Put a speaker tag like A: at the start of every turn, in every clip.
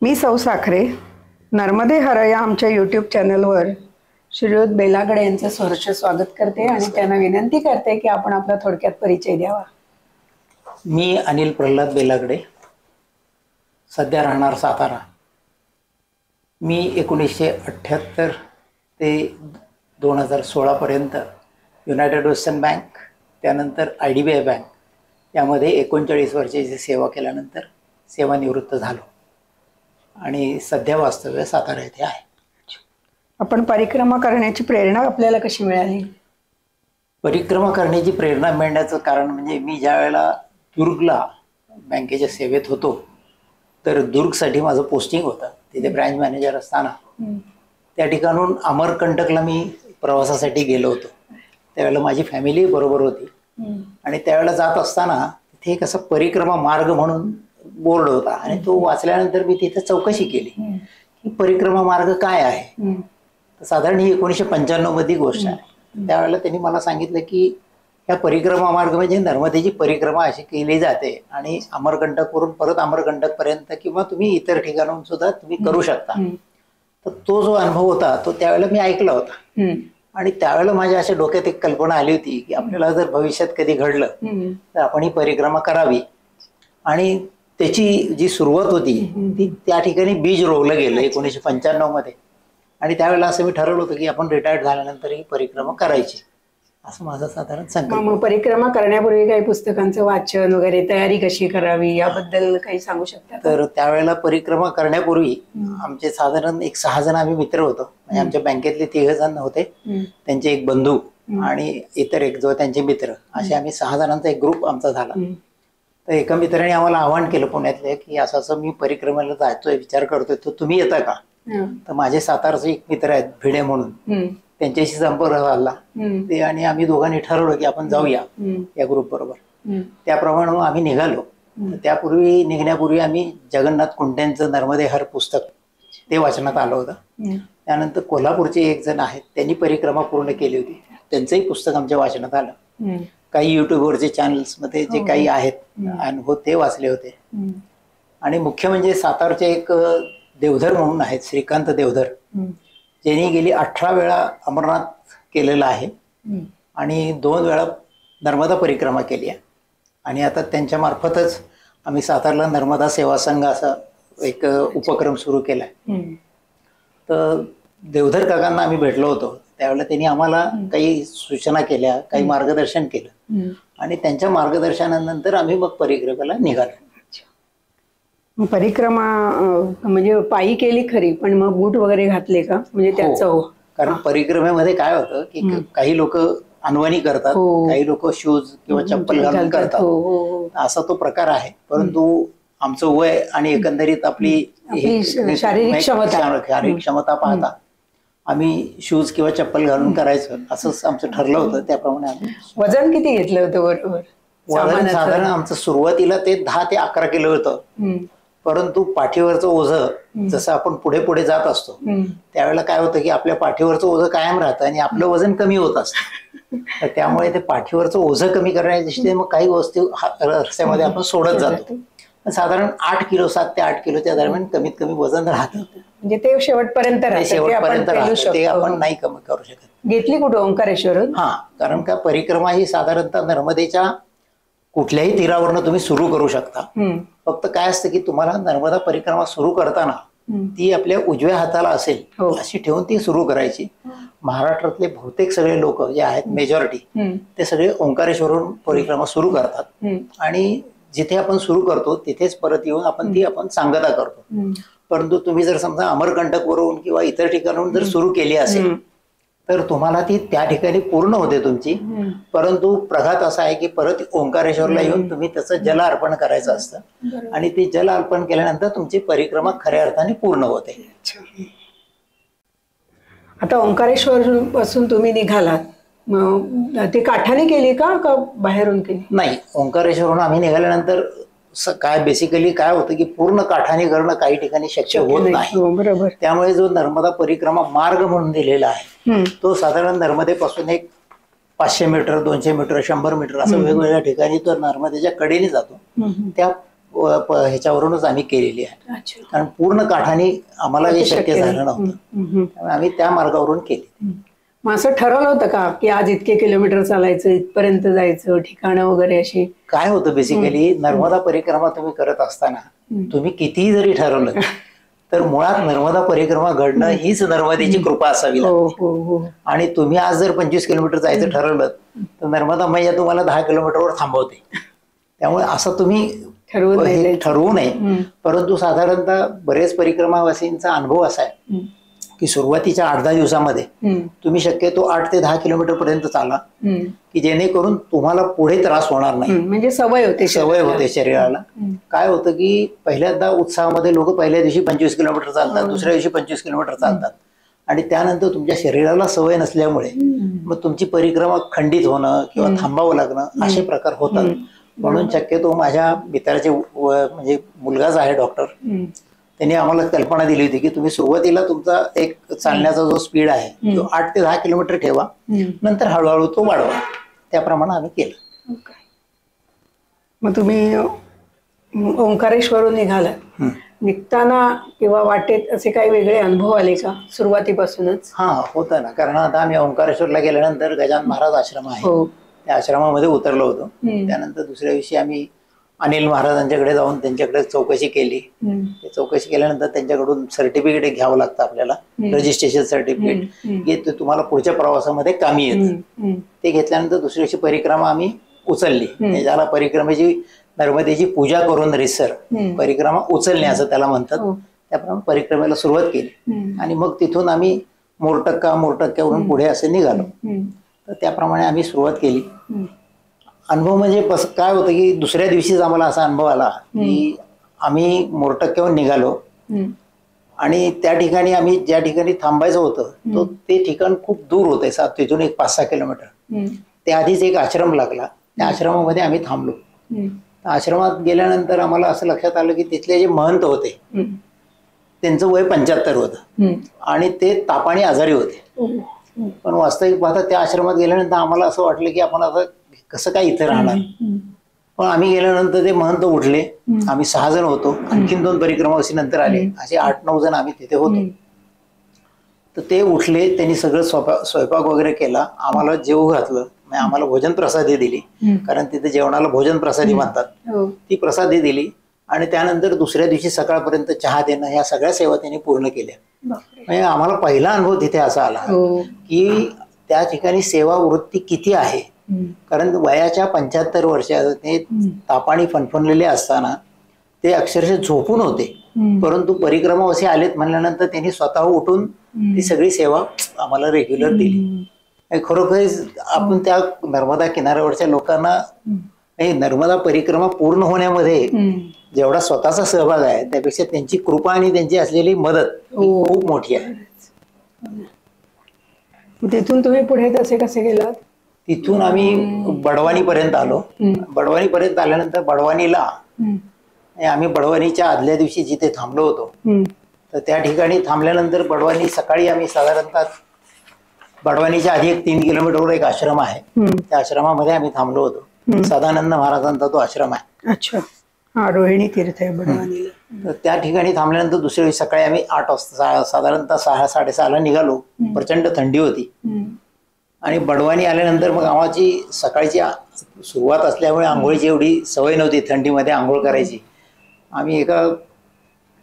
A: मी सौ साखरे नर्मदे हर या आमच्या यूट्यूब चॅनलवर श्रीयुत बेलागडे यांचं सहर्ष स्वागत करते आणि त्यांना विनंती करते की आपण आपला थोडक्यात परिचय द्यावा.
B: मी अनिल प्रल्हाद बेलागडे, सध्या राहणार सातारा. मी 1978 ते 2016 पर्यंत युनायटेड वेस्टर्न बँक, त्यानंतर IDBI बँक यामध्ये 39 वर्षाची सेवा केल्यानंतर सेवानिवृत्त झालो आणि सध्या वास्तव्य सातारा येथे आहे.
A: आपण परिक्रमा करण्याची प्रेरणा आपल्याला कशी मिळाली?
B: परिक्रमा करण्याची प्रेरणा मिळण्याचं कारण म्हणजे मी ज्या वेळेला दुर्गला बँकेच्या सेवेत होतो तर दुर्गसाठी माझं पोस्टिंग होतं. तिथे ब्रँच मॅनेजर असताना त्या ठिकाणून अमरकंटकला मी प्रवासासाठी गेलो होतो. त्यावेळेला माझी फॅमिली बरोबर होती आणि त्यावेळेला जात असताना तिथे एक असा परिक्रमा मार्ग म्हणून बोर्ड होता आणि तो वाचल्यानंतर मी तिथे चौकशी केली की परिक्रमा मार्ग काय आहे. साधारण ही 1995 मध्ये गोष्ट आहे. त्यावेळेला त्यांनी मला सांगितलं की ह्या परिक्रमा मार्ग म्हणजे नर्मदेची परिक्रमा अशी केली जाते आणि अमरकंटकवरून परत अमरकंटक पर्यंत किंवा तुम्ही इतर ठिकाणाहून सुद्धा तुम्ही करू शकता. तर तो जो अनुभव होता तो त्यावेळेला मी ऐकला होता आणि त्यावेळेला माझ्या अशा डोक्यात एक कल्पना आली होती की आपल्याला जर भविष्यात कधी घडलं तर आपण ही परिक्रमा करावी. आणि त्याची जी सुरुवात होती ती त्या ठिकाणी बीज रोवलं गेलं 1995 मध्ये. आणि त्यावेळेला असं मी ठरवलं होतं की आपण रिटायर्ड झाल्यानंतर ही परिक्रमा करायची, असं माझं साधारण संकल्प.
A: मग परिक्रमा करण्यापूर्वी काही पुस्तकांचं वाचन वगैरे तयारी कशी करावी याबद्दल काही सांगू शकता?
B: तर त्यावेळेला परिक्रमा करण्यापूर्वी आमचे साधारण एक 6 जण आम्ही मित्र होतो. म्हणजे आमच्या बँकेतले 3 जण होते, त्यांचे एक बंधू आणि इतर एक जो त्यांचे मित्र, असे आम्ही 6 जणांचा एक ग्रुप आमचा झाला. तर एका मित्राने आम्हाला आवाहन केलं पुण्यातले की असं असं मी परिक्रमेला जायचोय, विचार करतोय, तर तुम्ही येता का? तर माझे सातारचे एक मित्र आहेत भिडे म्हणून, त्यांच्याशी संपर्क झाला ते आणि आम्ही दोघांनी ठरवलं की आपण जाऊया या ग्रुप बरोबर. त्याप्रमाणे आम्ही निघालो. त्यापूर्वी निघण्यापूर्वी आम्ही जगन्नाथ कुंटेंचं नर्मदे हर पुस्तक ते वाचनात आलं होतं. त्यानंतर कोल्हापूरचे एक जण आहेत, त्यांनी परिक्रमा पूर्ण केली होती, त्यांचंही पुस्तक आमच्या वाचनात आलं. काही युट्यूबवरचे चॅनल्स मध्ये जे काही आहेत अनुभव ते वाचले होते. आणि मुख्य म्हणजे सातारचे एक देवधर म्हणून आहेत, श्रीकांत देवधर, ज्यांनी गेली 18 वेळा अमरनाथ केलेलं आहे आणि 2 वेळा नर्मदा परिक्रमा केली आहे. आणि आता त्यांच्या मार्फतच आम्ही सातारला नर्मदा सेवा संघ असा एक उपक्रम सुरू केला आहे. तर देवधर काकांना आम्ही भेटलो होतो. त्यावेळेला त्यांनी आम्हाला काही सूचना केल्या, काही मार्गदर्शन केलं आणि त्यांच्या मार्गदर्शनानंतर आम्ही मग परिक्रमेला निघालो.
A: परिक्रमा म्हणजे पायी केली खरी, पण मग बूट वगैरे घातले का? म्हणजे त्याचं
B: कारण परिक्रमेमध्ये काय होतं की काही लोक अनवाणी करतात, काही लोक शूज किंवा चप्पल घालून करतात, असा तो प्रकार आहे. परंतु आमचं वय आणि एकंदरीत आपली
A: शारीरिक
B: क्षमता पाहता आम्ही शूज किंवा चप्पल घालून करायचं असंच आमचं ठरलं होतं. त्याप्रमाणे आम्ही.
A: वजन किती घेतलं होतं बरोबर?
B: वजन साधारण आमचं सुरुवातीला ते 10 ते 11 किलो होतं. परंतु पाठीवरचं ओझं जसं आपण पुढे पुढे जात असतो त्यावेळेला काय होतं की आपल्या पाठीवरचं ओझं कायम राहतं आणि आपलं वजन कमी होत असतं. तर त्यामुळे ते पाठीवरचं ओझं कमी करण्याच्या दृष्टीने मग काही वस्तू रस्त्यामध्ये आपण सोडत जातो. साधारण 8 किलो 7 ते 8 किलोच्या दरम्यान कमीत कमी वजन राहतं.
A: म्हणजे ते शेवटपर्यंत
B: ते आपण नाही कमी करू शकत.
A: घेतली कुठं? ओंकारेश्वर.
B: कारण का परिक्रमा ही साधारणतः नर्मदेच्या कुठल्याही तीरावरनं तुम्ही सुरू करू शकता. फक्त काय असतं की तुम्हाला नर्मदा परिक्रमा सुरू करताना ती आपल्या उजव्या हाताला असेल अशी ठेवून ती सुरू करायची. महाराष्ट्रातले बहुतेक सगळे लोक जे आहेत मेजॉरिटी ते सगळे ओंकारेश्वरवरून परिक्रमा सुरू करतात आणि जिथे आपण सुरू करतो तिथेच परत येऊन आपण ती सांगता करतो. परंतु तुम्ही जर समजा अमरकंटक वरून किंवा इतर ठिकाणाहून जर सुरू केली असेल तर तुम्हाला ती त्या ठिकाणी पूर्ण होते तुमची. परंतु प्रघात असा आहे की परत ओंकारेश्वरला येऊन तुम्ही त्याचं जल अर्पण करायचं असतं आणि ते जल अर्पण केल्यानंतर तुमची परिक्रमा खऱ्या अर्थाने पूर्ण होते.
A: आता ओंकारेश्वर पासून तुम्ही निघालात, मग ते काठाने केली का बाहेरून केली?
B: नाही, ओंकारेश्वरून आम्ही निघाल्यानंतर काय बेसिकली काय होतं की पूर्ण काठाने करणं काही ठिकाणी शक्य होत नाही.
A: बरोबर.
B: त्यामुळे जो नर्मदा परिक्रमा मार्ग म्हणून दिलेला आहे तो साधारण नर्मदेपासून एक 500 मीटर 200 मीटर 100 मीटर असं वेगवेगळ्या ठिकाणी तो नर्मदेच्या कडेने जातो. त्या ह्याच्यावरूनच आम्ही केलेली आहे.
A: अच्छा.
B: कारण पूर्ण काठाने आम्हाला हे शक्य झालं नव्हतं,
A: हम्म.
B: त्यामुळे आम्ही त्या मार्गावरून केली.
A: मग असं ठरवलं होतं का की आज इतके किलोमीटर चालायचं, इथपर्यंत जायचं, ठिकाणं वगैरे अशी?
B: काय होतं बेसिकली, नर्मदा परिक्रमा तुम्ही करत असताना तुम्ही कितीही जरी ठरवलं तर मुळात नर्मदा परिक्रमा घडणं हीच नर्मदेची कृपा असावी
A: हो
B: लागते.
A: हो हो.
B: आणि तुम्ही आज जर 25 किलोमीटर जायचं ठरवलं तर नर्मदा मैया तुम्हाला 10 किलोमीटरवर थांबवते. त्यामुळे असं तुम्ही
A: ठरवून नाही
B: हे
A: जायचं.
B: ठरवू नये. परंतु साधारणतः बरेच परिक्रमावासींचा अनुभव असा आहे की सुरुवातीच्या 8-10 दिवसामध्ये तुम्ही शक्यतो 8 ते 10 किलोमीटर पर्यंत चाला, की जेणेकरून तुम्हाला पुढे त्रास होणार नाही.
A: म्हणजे सवय होते,
B: सवय होते शरीराला. काय होतं की पहिल्यांदा उत्साहामध्ये लोक पहिल्या दिवशी 25 किलोमीटर चालतात, दुसऱ्या दिवशी 25 किलोमीटर चालतात, आणि त्यानंतर तुमच्या शरीराला सवय नसल्यामुळे मग तुमची परिक्रमा खंडित होणं किंवा थांबावं लागणं असे प्रकार होतात. म्हणून शक्यतो माझ्या मित्राचे म्हणजे मुलगाच आहे डॉक्टर, त्यांनी आम्हाला कल्पना दिली होती की तुम्ही सुरुवातीला तुमचा एक चालण्याचा जो स्पीड आहे तो 8 ते 10 किलोमीटर ठेवा, नंतर हळूहळू तो वाढवा. त्याप्रमाणे आम्ही केलं.
A: मग तुम्ही ओंकारेश्वरून निघालात, निघताना किंवा वाटेत असे काही वेगळे अनुभव आले का सुरुवातीपासूनच?
B: हा, होतं ना. कारण आता आम्ही ओंकारेश्वरला गेल्यानंतर गजानन महाराज आश्रम आहे, त्या आश्रमामध्ये उतरलो होतो. त्यानंतर दुसऱ्या दिवशी आम्ही अनिल महाराजांच्याकडे जाऊन त्यांच्याकडे चौकशी केली. चौकशी केल्यानंतर त्यांच्याकडून सर्टिफिकेट घ्यावं लागतं आपल्याला, रजिस्ट्रेशन सर्टिफिकेट, ते तुम्हाला पुढच्या प्रवासामध्ये कामी येतं. ते घेतल्यानंतर दुसऱ्या दिवशी परिक्रमा आम्ही उचलली. ज्याला परिक्रमेची नर्मदेची पूजा करून रिसर परिक्रमा उचलणे असं त्याला म्हणतात. त्याप्रमाणे परिक्रमेला सुरुवात केली आणि मग तिथून आम्ही मोरटक्क्यावरून पुढे असे निघालो. तर त्याप्रमाणे आम्ही सुरुवात केली. अनुभव म्हणजे काय होतं की दुसऱ्या दिवशीच आम्हाला असा अनुभव आला की आम्ही मोरटक्क्यावरून निघालो आणि त्या ठिकाणी आम्ही ज्या ठिकाणी थांबायचं होतं तो ते ठिकाण खूप दूर होतं, तिथून एक 5-6 किलोमीटर. त्या आधीच एक आश्रम लागला, त्या आश्रमामध्ये आम्ही थांबलो. आश्रमात गेल्यानंतर आम्हाला असं लक्षात आलं की तिथले जे महंत होते त्यांचं वय 75 होतं आणि ते तापाने आजारी होते. पण वास्तविक पाहता त्या आश्रमात गेल्यानंतर आम्हाला असं वाटलं की आपण आता कसं काय इथे राहणार. पण आम्ही गेल्यानंतर ते महंत उठले. आम्ही 6 जण होतो, आणखीन 2 परिक्रमावासी नंतर आले, असे 8-9 जण आम्ही तिथे होतो. तर ते उठले, त्यांनी सगळं स्वयंपाक वगैरे केला, आम्हाला जेवू घातलं, आम्हाला भोजन प्रसादी दिली, कारण तिथे जेवणाला भोजन प्रसादी म्हणतात, ती प्रसादी दिली. आणि त्यानंतर दुसऱ्या दिवशी सकाळपर्यंत चहा देणं, ह्या सगळ्या सेवा त्यांनी पूर्ण केल्या. म्हणजे आम्हाला पहिला अनुभव तिथे असा आला की त्या ठिकाणी सेवा वृत्ती किती आहे. कारण वयाच्या 75 वर्षात ते तापाणी फणफणलेले असताना ते अक्षरशः झोपून होते, परंतु परिक्रमावासी आलेत म्हणल्यानंतर त्यांनी स्वतः उठून ती सगळी सेवा आम्हाला रेग्युलर दिली. खरोखर आपण त्या नर्मदा किनाऱ्यावरच्या लोकांना, नर्मदा परिक्रमा पूर्ण होण्यामध्ये जेवढा स्वतःचा सहभाग आहे त्यापेक्षा त्यांची कृपा आणि त्यांची असलेली मदत खूप मोठी आहे.
A: तिथून तुम्ही पुढे कसे गेलात?
B: तिथून आम्ही बडवानी पर्यंत आलो. बडवानी पर्यंत आल्यानंतर बडवानीला आम्ही बडवानीच्या आदल्या दिवशी जिथे थांबलो होतो तर त्या ठिकाणी थांबल्यानंतर बडवानी सकाळी आम्ही साधारणतः बडवानीच्या आधी एक 3 किलोमीटरवर एक आश्रम आहे, त्या आश्रमामध्ये आम्ही थांबलो होतो. सदानंद महाराजांचा तो आश्रम आहे.
A: अच्छा, हा, रोहिणी तीर्थ आहे बडवानीला.
B: तर त्या ठिकाणी थांबल्यानंतर दुसऱ्या दिवशी सकाळी आम्ही 8 वाजता साधारणतः 6-6:30 निघालो. प्रचंड थंडी होती आणि बडवानी आल्यानंतर मग आम्हाची सकाळची सुरुवात असल्यामुळे आंघोळीची एवढी सवय नव्हती थंडीमध्ये आंघोळ करायची. आम्ही एका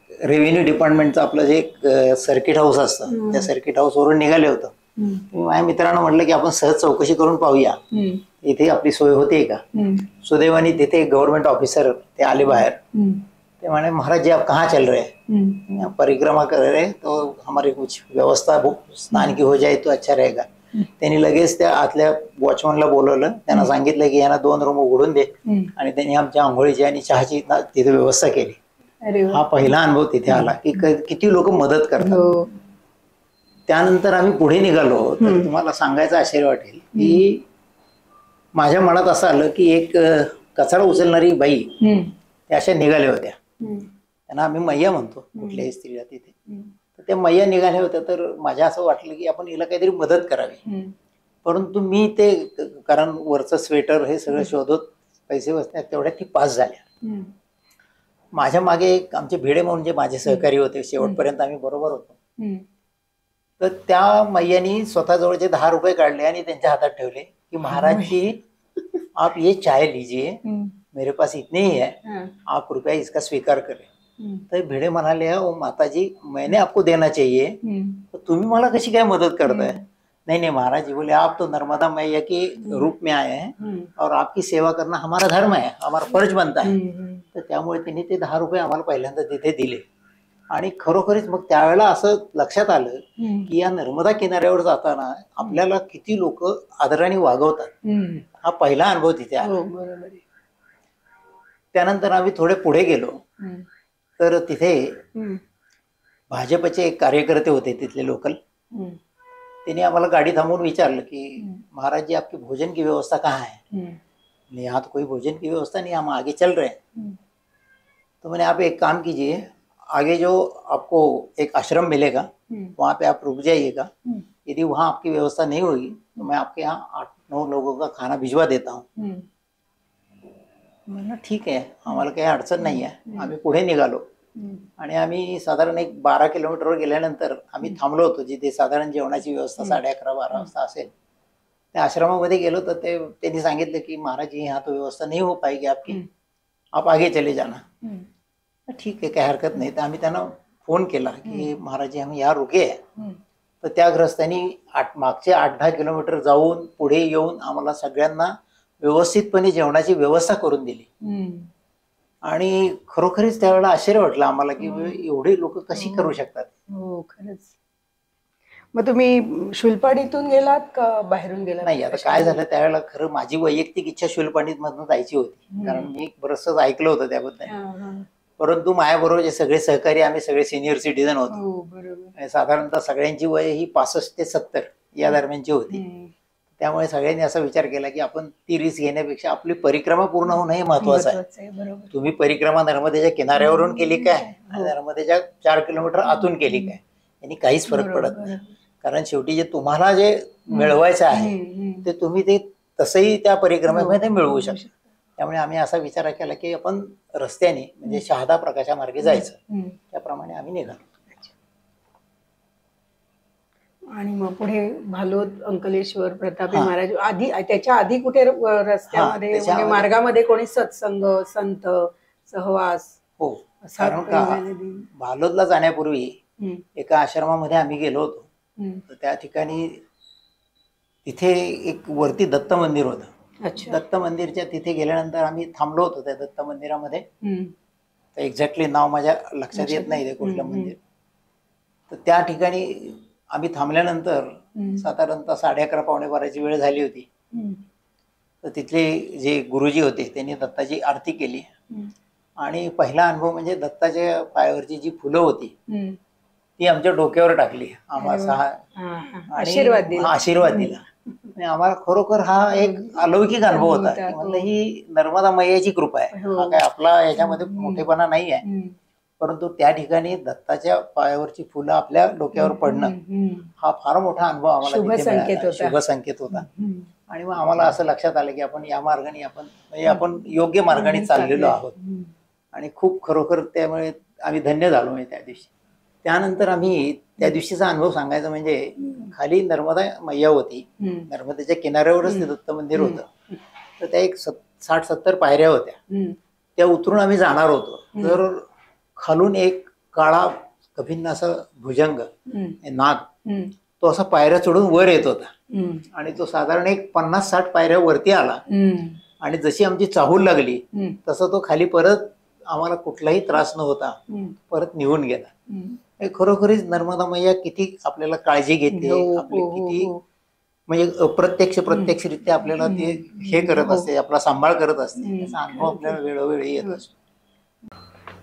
B: रेव्हेन्यू डिपार्टमेंटचं आपलं जे सर्किट हाऊस असतं त्या सर्किट हाऊसवरून निघाले होतो. माझ्या मित्रांना म्हटलं की आपण सहज चौकशी करून पाहूया इथे आपली सोय होते का. सुदैवाने तिथे एक गव्हर्नमेंट ऑफिसर ते आले बाहेर. ते म्हणे, महाराज जी आप कहाँ चल रहे हैं? परिक्रमा कर रहे हैं, तो हमारी कुछ व्यवस्था स्नान की हो जाए तो अच्छा रहेगा. त्यांनी लगेच त्या आतल्या वॉचमनला बोलवलं, त्यांना सांगितलं की यांना 2 रूम उघडून दे आणि त्यांनी आमच्या आंघोळीची आणि चहाची तिथे व्यवस्था केली. हा पहिला अनुभव तिथे आला की किती लोक मदत करतात. त्यानंतर आम्ही पुढे निघालो तर तुम्हाला सांगायचं आश्चर्य वाटेल की माझ्या मनात असं आलं की एक कचरा उचलणारी बाई त्या अशा निघाल्या होत्या. त्यांना आम्ही मैया म्हणतो कुठल्याही स्त्रीला तिथे. तर त्या मैया निघाल्या होत्या. तर माझ्या असं वाटलं की आपण हिला काहीतरी मदत करावी. परंतु मी ते, कारण वरचं स्वेटर हे सगळं शोधत पैसे बसतात तेवढ्यात ती पास झाल्या. माझ्या मागे एक आमचे भिडे म्हणून जे माझे सहकारी होते, शेवटपर्यंत आम्ही बरोबर होतो. तर त्या मैयानी स्वतःजवळचे 10 रुपये काढले आणि त्यांच्या हातात ठेवले की महाराज जी आप ये चाय लीजिए, मेरे पास इतने ही है, आप कृपया इसका स्वीकार करें. तर भिडे म्हणाले, ओ माताजी मैंने आपको देना चाहिए, तो तुम्ही मला कशी काय मदत करताय? नहीं नहीं महाराज जी बोले, आप तो नर्मदा मैया के रूप में आए हैं और आपकी सेवा करना हमारा धर्म है, हमारा फर्ज बनता है. तर त्यामुळे त्यांनी ते 10 रुपये आम्हाला पहिल्यांदा तिथे दिले. आणि खरोखरीच मग त्यावेळेला असं लक्षात आलं की या नर्मदा किनाऱ्यावर जाताना आपल्याला किती लोक आदराने वागवतात. हा पहिला अनुभव तिथे आला. त्यानंतर आम्ही थोडे पुढे गेलो तर तिथे भाजपचे एक कार्यकर्ते होते तिथले लोकल. त्यांनी आम्हाला गाडी थांबवून विचारलं की महाराज जी आपकी भोजन की व्यवस्था कहाँ है? यहाँ तो कोई भोजन की व्यवस्था नहीं, हम आगे चल रहे हैं. तो मैंने आप एक काम कीजिए, आगे जो आपको एक आश्रम मिलेगा वहाँ पे आप रुक जाइएगा, यदि वहाँ आपकी व्यवस्था नहीं होगी तो मैं आपके यहाँ 8-9 लोगों का खाना भिजवा देता हूँ. म्हणलं ठीक आहे, आम्हाला काही अडचण नाही आहे. आम्ही पुढे निघालो आणि आम्ही साधारण एक 12 किलोमीटरवर गेल्यानंतर आम्ही थांबलो होतो जिथे साधारण जेवणाची व्यवस्था 11:30-12 वाजता असेल. त्या आश्रमामध्ये गेलो तर त्यांनी सांगितलं की महाराज जी यहाँ तो व्यवस्था नहीं हो पाएगी आपकी, आप आगे चले जाना. ठीक आहे, काही हरकत नाही. तर आम्ही त्यांना फोन केला की महाराज जी हम यहाँ रुके आहे. तर त्या ग्रस्तांनी मागचे 8-10 किलोमीटर जाऊन पुढे येऊन आम्हाला सगळ्यांना व्यवस्थितपणे जेवणाची व्यवस्था करून दिली. आणि खरोखरीच त्यावेळेला आश्चर्य वाटलं आम्हाला की एवढे लोक कशी करू शकतात.
A: हो खरंच. मग तुम्ही शुलपाडीतून गेलात का बाहेरून गेलात?
B: नाही, आता काय झालं त्यावेळेला खरं माझी वैयक्तिक इच्छा शुलपाडीत मधून जायची होती, कारण मी बरंचसं ऐकलं होतं त्याबद्दल. परंतु माझ्याबरोबर जे सगळे सहकारी आम्ही सगळे सिनियर सिटीजन होतो. साधारणतः सगळ्यांची वय ही 65 ते 70 या दरम्यानची होती. त्यामुळे सगळ्यांनी असा विचार केला की आपण ती रिस्क घेण्यापेक्षा आपली परिक्रमा पूर्ण होणं हे महत्वाचं आहे. तुम्ही परिक्रमा नर्मदेच्या किनाऱ्यावरून केली काय आणि नर्मदेच्या 4 किलोमीटर आतून केली काय यांनी काहीच फरक पडत नाही. कारण शेवटी जे तुम्हाला जे मिळवायचं आहे ते तुम्ही ते तसंही त्या परिक्रमेमध्ये मिळवू शकता. त्यामुळे आम्ही असा विचार केला की आपण रस्त्याने म्हणजे शहादा प्रकाशा मार्गे जायचं. त्याप्रमाणे आम्ही निघालो.
A: आणि मग पुढे भालोद, अंकलेश्वर, प्रतापी महाराज आधी त्याच्या आधी कुठे रस्त्यामध्ये म्हणजे मार्गामध्ये कोणी सत्संग, संत, सहवास?
B: हो, कारण का भालोदला जाण्यापूर्वी एका आश्रमामध्ये आम्ही गेलो होतो. तर त्या ठिकाणी तिथे एक वरती दत्त मंदिर होतं. दत्त मंदिरच्या तिथे गेल्यानंतर आम्ही थांबलो होतो त्या दत्त मंदिरामध्ये. तर एक्झॅक्टली नाव माझ्या लक्षात येत नाही ते कुठलं मंदिर. तर त्या ठिकाणी आम्ही थांबल्यानंतर साधारणतः 11:30-12:15 वेळ झाली होती. तर तिथले जे गुरुजी होते त्यांनी दत्ताची आरती केली. आणि पहिला अनुभव म्हणजे दत्ताच्या पायावरची जी फुलं होती ती आमच्या डोक्यावर टाकली. आम्हाला आशीर्वाद दिला. आणि आम्हाला खरोखर हा एक अलौकिक अनुभव होता. म्हणजे ही नर्मदा मैयाची कृपा आहे. हा काय आपला याच्यामध्ये मोठेपणा नाही आहे, परंतु त्या ठिकाणी दत्ताच्या पायावरची फुलं आपल्या डोक्यावर पडणं हा फार मोठा अनुभव आम्हाला शुभ संकेत होता. आणि मग आम्हाला असं लक्षात आलं की आपण या मार्गाने आपण योग्य मार्गाने चाललेलो आहोत. आणि खूप खरोखर त्यामुळे आम्ही धन्य झालो म्हणजे त्या दिवशी. त्यानंतर आम्ही त्या दिवशीचा अनुभव सांगायचा म्हणजे खाली नर्मदा मैया होती, नर्मदेच्या किनाऱ्यावरच ते दत्त मंदिर होतं. तर त्या एक 60-70 पायऱ्या होत्या. त्या उतरून आम्ही जाणार होतो. तर खालून एक काळा कभिन्न असा भुजंग नाग तो असा पायऱ्या चढून वर येत होता. आणि तो साधारण एक 50-60 पायऱ्या वरती आला. आणि जशी आमची चाहूल लागली तसं तो खाली परत आम्हाला कुठलाही त्रास न होता परत निघून गेला. खरोखरीच नर्मदा मैया किती आपल्याला काळजी घेते, आपली किती म्हणजे प्रत्यक्षरित्या आपल्याला ते हे करत असते, आपला सांभाळ करत असते. त्याचा अनुभव आपल्याला वेळोवेळी येत असतो.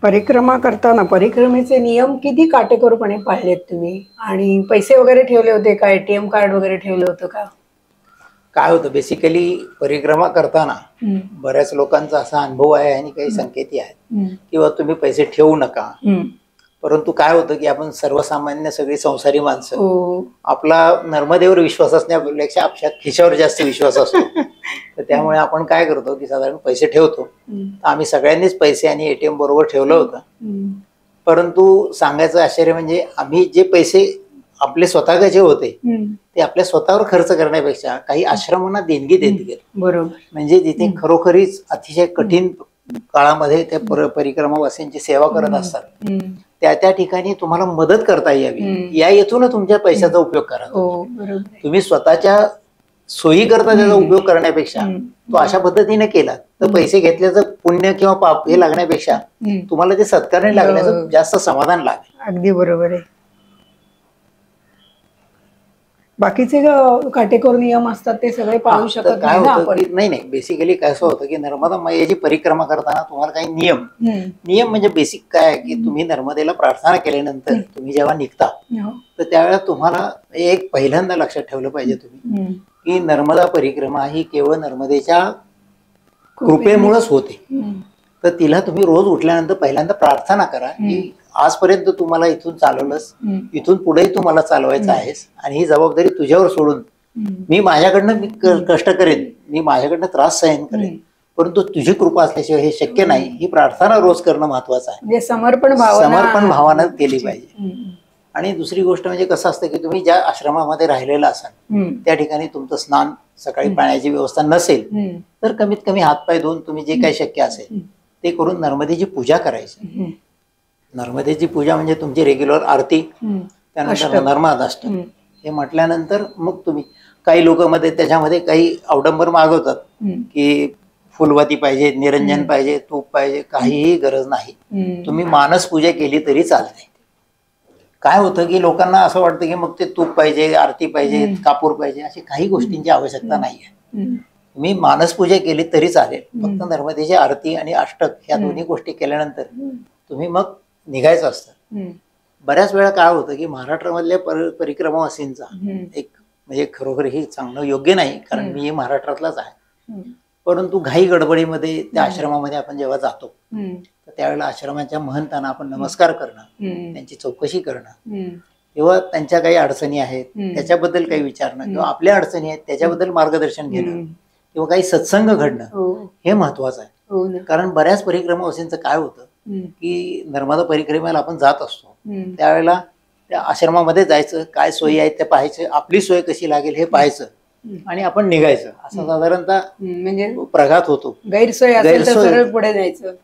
A: परिक्रमा करताना परिक्रमेचे नियम किती काटेकोरपणे पाळलेत तुम्ही? आणि पैसे वगैरे ठेवले होते का? ATM कार्ड वगैरे ठेवलं होतं का?
B: काय होतं बेसिकली परिक्रमा करताना बऱ्याच लोकांचा असा अनुभव आहे आणि काही संकेती आहेत किंवा तुम्ही पैसे ठेवू नका. परंतु काय होतं की आपण सर्वसामान्य सगळी संसारी माणसं आपला नर्मदेवर विश्वास असण्यापेक्षा आपल्या खिशावर जास्त विश्वास असतो. तर त्यामुळे आपण काय करतो की साधारण पैसे ठेवतो. तर आम्ही सगळ्यांनीच पैसे आणि एटीएम बरोबर ठेवलं होतं. परंतु सांगायचं आश्चर्य म्हणजे आम्ही जे पैसे आपले स्वतःचे होते ते आपल्या स्वतःवर खर्च करण्यापेक्षा काही आश्रमांना देणगी देत गेलो.
A: बरोबर.
B: म्हणजे जिथे खरोखरीच अतिशय कठीण काळामध्ये त्या परिक्रमावासींची सेवा करत असतात त्या ठिकाणी तुम्हाला मदत करता यावी या हेतून तुमच्या पैशाचा उपयोग करा. तुम्ही स्वतःच्या सोयी करता त्याचा उपयोग करण्यापेक्षा तो अशा पद्धतीने केला तर पैसे घेतल्याचं पुण्य किंवा पाप हे लागण्यापेक्षा तुम्हाला ते सत्कारणे लागण्याचं जास्त समाधान लागेल.
A: अगदी बरोबर आहे. बाकीचे काटेकोर नियम असतात ते सगळे पाळू शकत
B: काय होतं की नाही बेसिकली कसं होतं की नर्मदा मैयाची परिक्रमा करताना तुम्हाला काही नियम म्हणजे बेसिक काय आहे की तुम्ही नर्मदेला प्रार्थना केल्यानंतर तुम्ही जेव्हा निघता तर त्यावेळेला तुम्हाला एक पहिल्यांदा लक्षात ठेवलं पाहिजे तुम्ही की नर्मदा परिक्रमा ही केवळ नर्मदेच्या कृपेमुळेच होते. तर तिला तुम्ही रोज उठल्यानंतर पहिल्यांदा प्रार्थना करा की आजपर्यंत तुम्हाला इथून चालवलंस, इथून पुढेही तुम्हाला चालवायचं आहेस आणि ही जबाबदारी तुझ्यावर सोडून मी माझ्याकडनं कष्ट करेन, मी माझ्याकडनं त्रास सहन करेन, परंतु तुझी कृपा असल्याशिवाय हे शक्य नाही. ही प्रार्थना रोज करणं महत्वाचं आहे.
A: समर्पण
B: भावना केली पाहिजे. आणि दुसरी गोष्ट म्हणजे कसं असतं की तुम्ही ज्या आश्रमामध्ये राहिलेला असाल त्या ठिकाणी तुमचं स्नान सकाळी पाण्याची व्यवस्था नसेल तर कमीत कमी हातपाय धुवून तुम्ही जे काही शक्य असेल ते करून नर्मदेची पूजा करायची. नर्मदेची पूजा म्हणजे तुमची रेग्युलर आरती, त्यानंतर नर्मदाष्टक हे म्हटल्यानंतर मग तुम्ही काही लोक मध्ये त्याच्यामध्ये काही अवडंबर मागवतात की फुलवाती पाहिजे, निरंजन पाहिजे, तूप पाहिजे. काहीही गरज नाही. तुम्ही मानस पूजा केली तरी चालते. काय होतं की लोकांना असं वाटतं की मग ते तूप पाहिजे, आरती पाहिजे, कापूर पाहिजे, अशी काही गोष्टींची आवश्यकता नाहीये. तुम्ही मानस पूजा केली तरी चालेल. फक्त नर्मदेची आरती आणि अष्टक ह्या दोन्ही गोष्टी केल्यानंतर तुम्ही मग निघायचं असतं. बऱ्याच वेळा काय होतं की महाराष्ट्रामधल्या परिक्रमावासींचा एक म्हणजे खरोखर ही चांगलं योग्य नाही कारण मी महाराष्ट्रातलाच आहे, परंतु घाई गडबडीमध्ये त्या आश्रमामध्ये आपण जेव्हा जातो तर त्यावेळेला आश्रमाच्या महंतांना आपण नमस्कार करणं, त्यांची चौकशी करणं, किंवा त्यांच्या काही अडचणी आहेत त्याच्याबद्दल काही विचारणं, किंवा आपल्या अडचणी आहेत त्याच्याबद्दल मार्गदर्शन घेणं, किंवा काही सत्संग घडणं हे महत्वाचं आहे. कारण बऱ्याच परिक्रमावासींचं काय होतं की नर्मदा परिक्रमेला आपण जात असतो त्यावेळेला त्या आश्रमामध्ये जायचं, काय सोयी आहेत ते पाहायचं, आपली सोय कशी लागेल हे पाहायचं आणि आपण निघायचं. असं साधारणतः म्हणजे प्रघात होतो,
A: गैरसोय पुढे जायचं.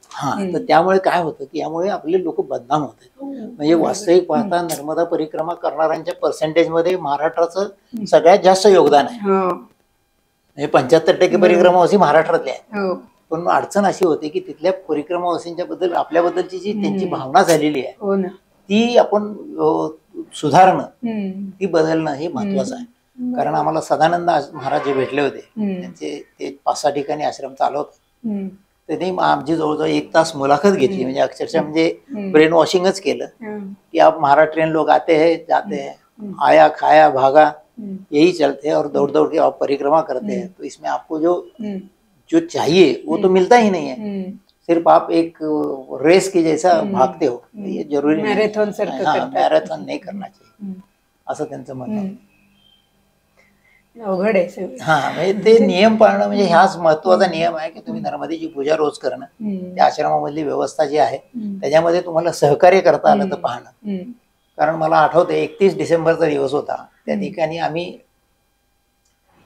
B: तर त्यामुळे काय होतं की यामुळे आपले लोक बदनाम होते. म्हणजे वास्तविक पाहता नर्मदा परिक्रमा करणाऱ्यांच्या पर्सेंटेज मध्ये महाराष्ट्राचं सगळ्यात जास्त योगदान आहे. म्हणजे 75% परिक्रमावासी महाराष्ट्रातले आहेत. पण अडचण अशी होती की तिथल्या परिक्रमावासींच्या बद्दल आपल्याबद्दलची जी त्यांची भावना झालेली आहे ती आपण सुधारणं, ती बदलणं हे महत्वाचं आहे. कारण आम्हाला सदानंद महाराज जे भेटले होते त्यांचे ते 5-6 ठिकाणी आश्रम चालवतात. त्यांनी आमची जवळजवळ 1 तास मुलाखत घेतली. म्हणजे अक्षरशः म्हणजे ब्रेन वॉशिंगच केलं की आप महाराष्ट्रीयन लोग आते हैं जाते हैं, आया खाया भागा यही चलते हैं और दौड़ दौड़ के आप परिक्रमा करते हैं, तो इसमें आपको जो चाहिए वो तो मिलता ही नहीं है. सिर्फ आप एक रेस की जैसा भागते हो, ये जरूरी
A: मॅरेथॉन
B: मॅरेथॉन नाही करना चाहिए असं त्यांचं म्हणणं.
A: अवघड आहे.
B: म्हणजे ते नियम पाळणं म्हणजे हाच महत्वाचा नियम आहे की तुम्ही नर्मदेची पूजा रोज करणं, त्या आश्रमामधली व्यवस्था जी आहे त्याच्यामध्ये तुम्हाला सहकार्य करता आलं तर पाहणं. कारण मला आठवते 31 डिसेंबरचा दिवस होता. त्या ठिकाणी आम्ही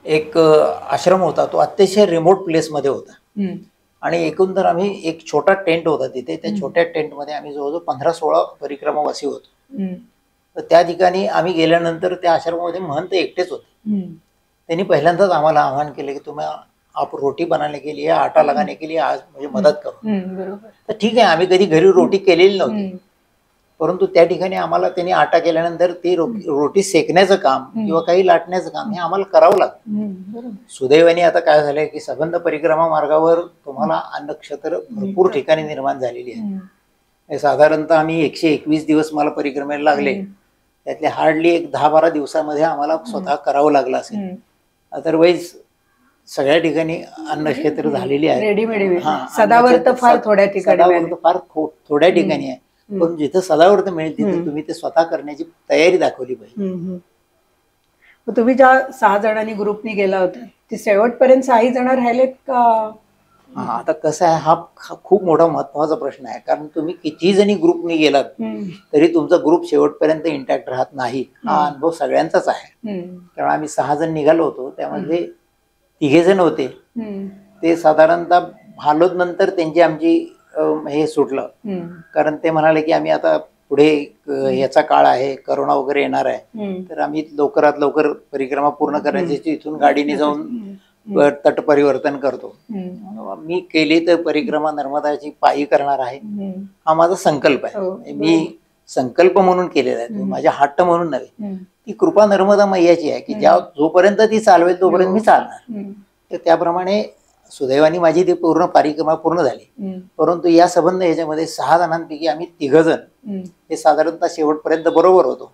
B: एक आश्रम होता, तो अतिशय रिमोट प्लेस मध्ये होता आणि एकूण तर आम्ही एक छोटा टेंट होता तिथे. त्या छोट्या टेंटमध्ये आम्ही जवळजवळ 15-16 परिक्रमावासी होतो. तर त्या ठिकाणी आम्ही गेल्यानंतर त्या आश्रमामध्ये महंत एकटेच होते. त्यांनी पहिल्यांदाच आम्हाला आवाहन केलं की तुम्ही आप रोटी बनाने के लिए, आटा लगाने के लिए आज मुझे मदत करो. तर ठीक आहे, आम्ही कधी घरी रोटी केलेली नव्हती, परंतु त्या ठिकाणी आम्हाला त्यांनी आटा केल्यानंतर ती रोटी सेकण्याचं काम किंवा काही लाटण्याचं काम हे आम्हाला करावं लागतं. सुदैवाने आता काय झालंय की संबंध परिक्रमा मार्गावर तुम्हाला अन्नक्षेत्र भरपूर ठिकाणी निर्माण झालेली आहे. साधारणतः आम्ही 121 दिवस मला परिक्रमेला लागले, त्यातले हार्डली एक 10-12 दिवसामध्ये आम्हाला स्वतः करावं लागलं असेल. अदरवाईज सगळ्या ठिकाणी अन्नक्षेत्र झालेली आहे.
A: रेडीमेड सदावर्त फार थोड्या
B: ठिकाणी आहे, पण जिथं सदावर्त मिळेल तिथे तुम्ही ते स्वतः करण्याची तयारी दाखवली पाहिजे.
A: मग तुम्ही ज्या 6 जणांनी ग्रुपनी गेला होता ते शेवटपर्यंत 6 जण राहिलेत का?
B: आता कसं आहे, हा खूप मोठा महत्वाचा प्रश्न आहे. कारण तुम्ही किती जणी ग्रुपने गेलात तरी तुमचा ग्रुप शेवटपर्यंत इंटॅक्ट राहत नाही. हा अनुभव सगळ्यांचाच आहे. कारण आम्ही 6 जण निघालो होतो, त्यामध्ये 3 जण होते. ते साधारणतः भालोद नंतर त्यांची आमची हे सुटलं. कारण ते म्हणाले की आम्ही आता पुढे याचा काळ आहे, करोना वगैरे येणार आहे, तर आम्ही लवकरात लवकर परिक्रमा पूर्ण करायची, इथून गाडीने जाऊन तट परिवर्तन करतो. मी केली तर परिक्रमा नर्मदाची पायी करणार आहे, हा माझा संकल्प आहे. मी संकल्प म्हणून केलेला आहे, माझ्या हट्ट म्हणून नव्हे. ती कृपा नर्मदा मैयाची आहे की जोपर्यंत ती चालवेल तोपर्यंत मी चालणार. तर त्याप्रमाणे सुदैवाने माझी ती पूर्ण परिक्रमा पूर्ण झाली. परंतु या संबंध याच्यामध्ये 6 जणांपैकी आम्ही 3 जण हे साधारणतः शेवटपर्यंत बरोबर होतो.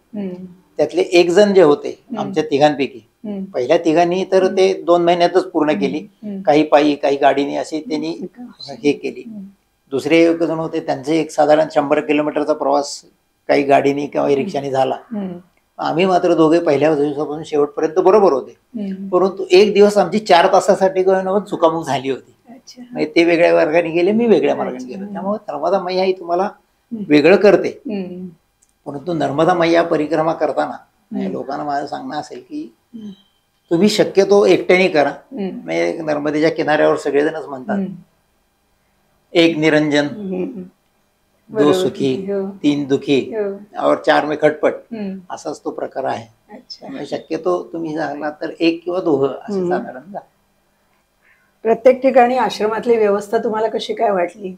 B: त्यातले 1 जण जे होते आमच्या 3घांपैकी, पहिल्या 3घांनी तर ते 2 महिन्यातच पूर्ण केली, काही पायी काही गाडीने अशी त्यांनी हे केली. दुसरे 1 जण होते त्यांचे एक साधारण 100 किलोमीटरचा प्रवास काही गाडीने किंवा रिक्षाने झाला. आम्ही मात्र दोघे पहिल्या दिवसापासून शेवटपर्यंत बरोबर होते. परंतु एक दिवस आमची 4 तासासाठी चुकामुक झाली होती. म्हणजे ते वेगळ्या मार्गाने गेले, मी वेगळ्या मार्गाने गेलो. त्यामुळे नर्मदा मैया ही तुम्हाला वेगळं करते. परंतु नर्मदा मैया परिक्रमा करताना लोकांना माझं सांगणं असेल की तुम्ही शक्यतो एकट्याने करा. म्हणजे नर्मदेच्या किनाऱ्यावर सगळेजणच म्हणतात, 1 निरंजन, 2 सुखी, 3 दुखी और 4 में खटपट, असाच तो प्रकार आहे. त्यामुळे शक्यतो तुम्ही झाला तर 1 किंवा 2 असे साधारण जा.
A: प्रत्येक ठिकाणी आश्रमातली व्यवस्था तुम्हाला कशी काय वाटली?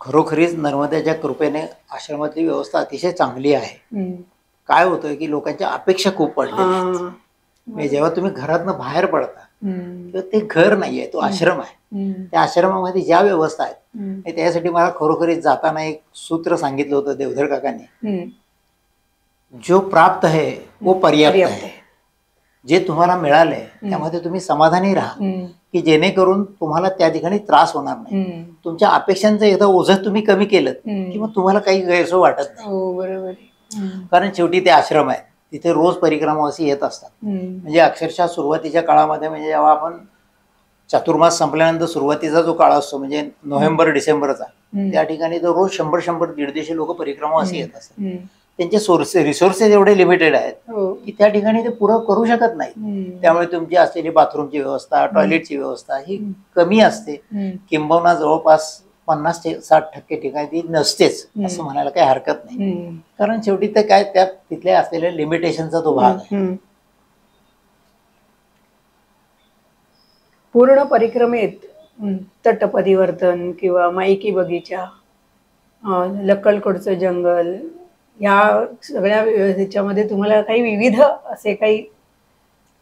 B: खरोखरीच नर्मदेच्या कृपेने आश्रमातली व्यवस्था अतिशय चांगली आहे. काय होतंय की लोकांच्या अपेक्षा खूप पडल्या आहेत. जेव्हा तुम्ही घरातनं बाहेर पडता तर ते घर नाहीये, तो आश्रम आहे. त्या आश्रमामध्ये ज्या व्यवस्था आहेत, त्यासाठी मला खरोखरीच जाताना एक सूत्र सांगितलं होतं देवधर काकांनी, जो प्राप्त है वो पर्याप्त है. जे तुम्हाला मिळालंय त्यामध्ये तुम्ही समाधानी राहा, की जेणेकरून तुम्हाला त्या ठिकाणी त्रास होणार नाही. तुमच्या अपेक्षांचं एकदा ओझं तुम्ही कमी केलं की मग तुम्हाला काही गैरसोय वाटत नाही.
A: बरोबर.
B: कारण शेवटी ते आश्रम आहे, तिथे रोज परिक्रमावासी येत असतात. म्हणजे अक्षरशः सुरुवातीच्या काळामध्ये, म्हणजे जेव्हा आपण चातुर्मास संपल्यानंतर सुरुवातीचा जो काळ असतो म्हणजे नोव्हेंबर डिसेंबरचा, त्या ठिकाणी तर रोज 100-150 लोक परिक्रमावासी येत असतात. त्यांचे रिसोर्सेस एवढे लिमिटेड आहेत की त्या ठिकाणी ते पुरं करू शकत नाही. त्यामुळे तुमची असलेली बाथरूमची व्यवस्था, टॉयलेटची व्यवस्था ही कमी असते. किंबहुना जवळपास 50-60% ठिकाणी ती नसतेच असं म्हणायला काही हरकत नाही. कारण शेवटी ते काय, त्या तिथल्या असलेल्या लिमिटेशनचा तो भाग आहे.
A: पूर्ण परिक्रमेत तट परिवर्तन किंवा माईकी बगीचा, लक्कलकोटचं जंगल, या सगळ्या ह्याच्यामध्ये तुम्हाला काही विविध असे काही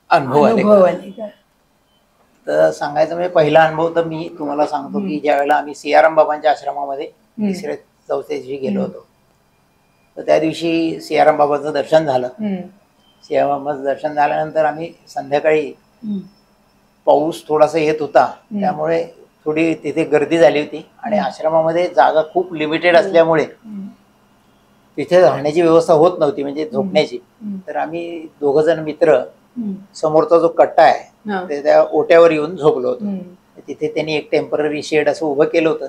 A: अनुभव आले का?
B: तर सांगायचं म्हणजे पहिला अनुभव तर मी तुम्हाला सांगतो की ज्या वेळेला आम्ही सियाराम बाबांच्या आश्रमामध्ये 3-4 दिवशी गेलो होतो, तर त्या दिवशी सियाराम बाबांचं दर्शन झालं. सियाराम बाबांचं दर्शन झाल्यानंतर आम्ही संध्याकाळी, पाऊस थोडासा येत होता त्यामुळे थोडी तिथे गर्दी झाली होती आणि आश्रमामध्ये जागा खूप लिमिटेड असल्यामुळे तिथे राहण्याची व्यवस्था होत नव्हती, म्हणजे झोपण्याची. तर आम्ही 2 जण मित्र समोरचा जो कट्टा आहे ते त्या ओट्यावर येऊन झोपलो होतो. तिथे त्यांनी एक टेम्पररी शेड असं उभं केलं होतं,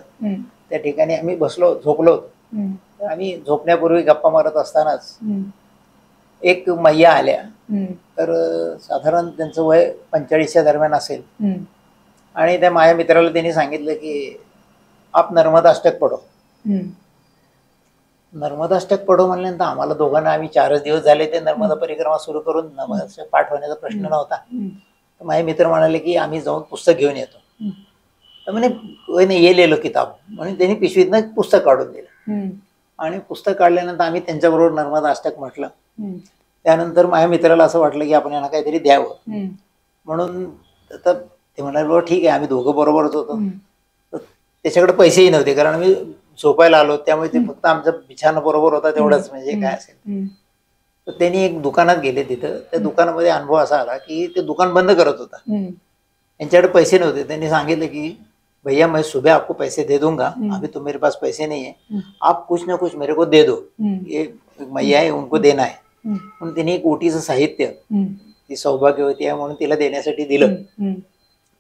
B: त्या ठिकाणी आम्ही झोपलो होतो. आम्ही झोपण्यापूर्वी गप्पा मारत असतानाच एक मैया आल्या. तर साधारण त्यांचं वय 45च्या दरम्यान असेल. आणि त्या माझ्या मित्राला त्यांनी सांगितलं की आप नर्मदाष्टक पढो. नर्मदाष्टक पढो म्हणल्यानंतर आम्हाला दोघांना, आम्ही 4च दिवस झाले ते नर्मदा परिक्रमा सुरू करून, नर्मदाष्टक पाठ होण्याचा प्रश्न नव्हता. तर माझे मित्र म्हणाले की आम्ही जाऊन पुस्तक घेऊन येतो. तर म्हणे ये ले लो किताब म्हणून त्यांनी पिशवीतनं पुस्तक काढून दिलं. आणि पुस्तक काढल्यानंतर आम्ही त्यांच्याबरोबर नर्मदाष्टक म्हटलं. त्यानंतर माझ्या मित्राला असं वाटलं की आपण यांना काहीतरी द्यावं, म्हणून तर ते म्हणाले बरोबर ठीक आहे, आम्ही दोघं बरोबरच होतो. त्याच्याकडे पैसेही नव्हते कारण आम्ही झोपायला आलो, त्यामुळे ते फक्त आमचा बिछाना बरोबर होता तेवढंच, म्हणजे काय असेल. तर त्यांनी एक दुकानात गेले. तिथं त्या दुकानामध्ये अनुभव असा आला की ते दुकान बंद करत होता. त्यांच्याकडे पैसे नव्हते. त्यांनी सांगितलं की भैया मैं सुबह आपको पैसे दे दूंगा, अभी तो मेरे पास पैसे नहीं है, आप कुछ ना कुछ मेरे को दे दो, ये मैया है उनको देना है. म्हणून तिने एक ओटीचं साहित्य, ती सौभाग्यवती आहे म्हणून तिला देण्यासाठी दिलं,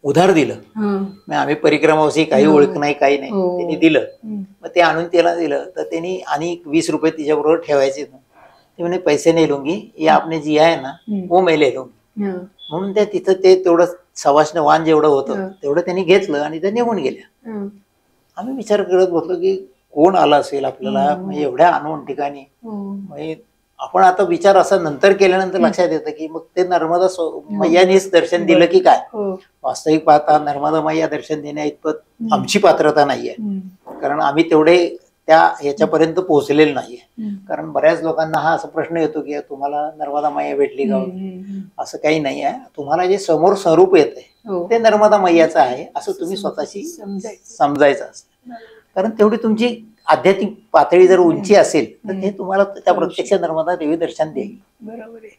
B: उधार दिलं. मग आम्ही परिक्रमावशी काही ओळख नाही, काही नाही, त्यांनी दिलं. मग ते आणून त्याला दिलं तर त्यांनी आणि 20 रुपये तिच्याबरोबर ठेवायचे. ते म्हणे पैसे नाही लूंगी, ये आपने जी आहे ना वो मैं ले लूंगी. म्हणून त्या तिथं ते तेवढं सवाष्ण वाण जेवढं होतं तेवढं त्यांनी घेतलं आणि त्या निघून गेल्या. आम्ही विचार करत बसलो की कोण आला असेल आपल्याला म्हणजे एवढ्या अनोन ठिकाणी. म्हणजे आपण आता विचार असा नंतर केल्यानंतर लक्षात येतं की मग ते नर्मदा मैयानेच दर्शन दिलं की काय. वास्तविक पाहता नर्मदा मैया दर्शन देण्या इतपत आमची पात्रता नाहीये, कारण आम्ही तेवढे त्या ह्याच्यापर्यंत पोहोचलेलो नाहीये. कारण बऱ्याच लोकांना हा असा प्रश्न येतो की तुम्हाला नर्मदा मैया भेटली का. असं काही नाही आहे. तुम्हाला जे समोर स्वरूप येतंय ते नर्मदा मैयाचं आहे असं तुम्ही स्वतःशी समजायचं असतं. कारण तेवढी तुमची आध्यात्मिक पातळी जर उंची असेल तर ते तुम्हाला त्या प्रत्यक्ष नर्मदा देवी दर्शन देईल.
A: बरोबर आहे.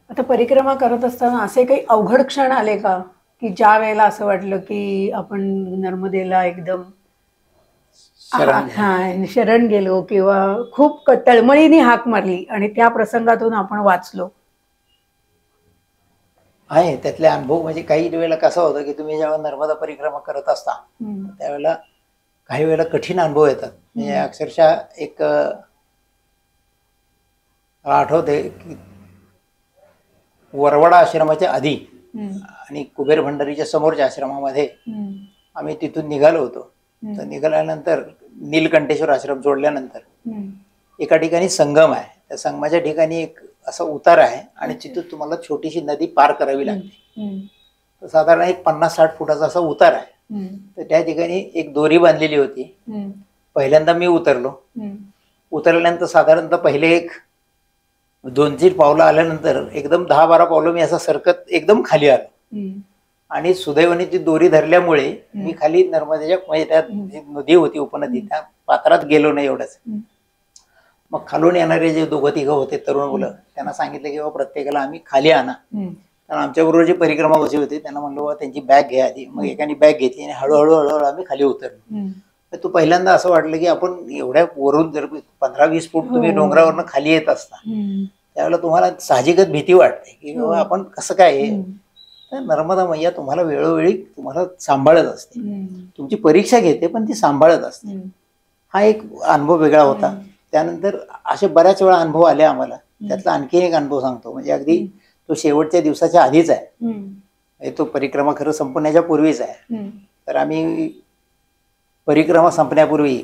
A: आता परिक्रमा करत असताना असे काही अवघड क्षण आले का की ज्या वेळेला असं वाटलं की आपण नर्मदेला एकदम शरण गेलो किंवा खूप तळमळीने हाक मारली आणि त्या प्रसंगातून आपण वाचलो?
B: आहे त्यातले अनुभव. म्हणजे काही वेळेला कसं होतं की तुम्ही जेव्हा नर्मदा परिक्रमा करत असता त्यावेळेला काही वेळेला कठीण अनुभव येतात. म्हणजे अक्षरशः एक आठवते की वरवडा आश्रमाच्या आधी आणि कुबेर भंडारीच्या समोरच्या आश्रमामध्ये आम्ही तिथून निघालो होतो. तर निघाल्यानंतर नीलकंठेश्वर आश्रम सोडल्यानंतर एका ठिकाणी संगम आहे. त्या संगमाच्या ठिकाणी एक असा उतार आहे आणि तिथून तुम्हाला छोटीशी नदी पार करावी लागते. तर साधारण एक 50-60 फुटाचा असा उतार आहे. तर त्या ठिकाणी एक दोरी बांधलेली होती. पहिल्यांदा मी उतरलो. उतरल्यानंतर साधारणतः पहिले एक 2-3 पावलं आल्यानंतर एकदम 10-12 पावलं मी असं सरकत एकदम खाली आलो आणि सुदैवाने ती दोरी धरल्यामुळे मी खाली नर्मदेच्या म्हणजे त्या नदी होती उपनदी त्या पात्रात गेलो नाही एवढंच. मग खालून येणारे जे 2-3 होते तरुण मुलं त्यांना सांगितलं की बाबा प्रत्येकाला आम्ही खाली आणा. कारण आमच्या बरोबर जे परिक्रमा बसे होते त्यांना म्हणलं बाबा त्यांची बॅग घ्या आधी. मग एकाने बॅग घेतली आणि हळूहळू हळूहळू आम्ही खाली उतरलो. तर तो पहिल्यांदा असं वाटलं की आपण एवढ्या वरून जर 15-20 फूट तुम्ही डोंगरावरनं खाली येत असता त्यावेळेला तुम्हाला साहजिकच भीती वाटते की बाबा आपण कसं काय. तर नर्मदा मैया तुम्हाला वेळोवेळी तुम्हाला सांभाळत असते, तुमची परीक्षा घेते पण ती सांभाळत असते. हा एक अनुभव वेगळा होता. त्यानंतर असे बऱ्याच वेळा अनुभव आले आम्हाला. त्यातला आणखी एक अनुभव सांगतो. म्हणजे अगदी तो शेवटच्या दिवसाच्या आधीच आहे. तो परिक्रमा खरं संपण्याच्या पूर्वीच आहे. तर आम्ही परिक्रमा संपण्यापूर्वी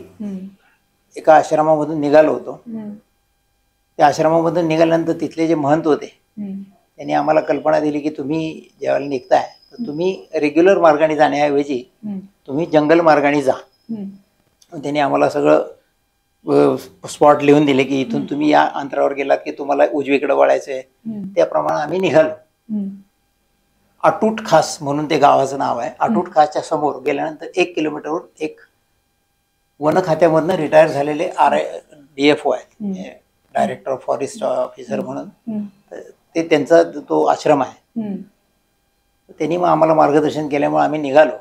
B: एका आश्रमामधून निघालो होतो. त्या आश्रमामधून निघाल्यानंतर तिथले जे महंत होते त्यांनी आम्हाला कल्पना दिली की तुम्ही ज्यावेळेला निघताय तर तुम्ही रेग्युलर मार्गाने जाण्याऐवजी तुम्ही जंगल मार्गाने जा. त्यांनी आम्हाला सगळं स्पॉट लिहून दिले की इथून तुम्ही या अंतरावर गेलात की तुम्हाला उजवीकडे वळायचंय. त्याप्रमाणे आम्ही निघालो. अटूट खास म्हणून ते गावाचं नाव आहे. अटूट खासच्या समोर गेल्यानंतर 1 किलोमीटरवर एक वन खात्यामधनं रिटायर झालेले DFO आहेत, डायरेक्टर ऑफ फॉरेस्ट ऑफिसर म्हणून. ते त्यांचा तो आश्रम आहे. त्यांनी मग आम्हाला मार्गदर्शन केल्यामुळे आम्ही निघालो.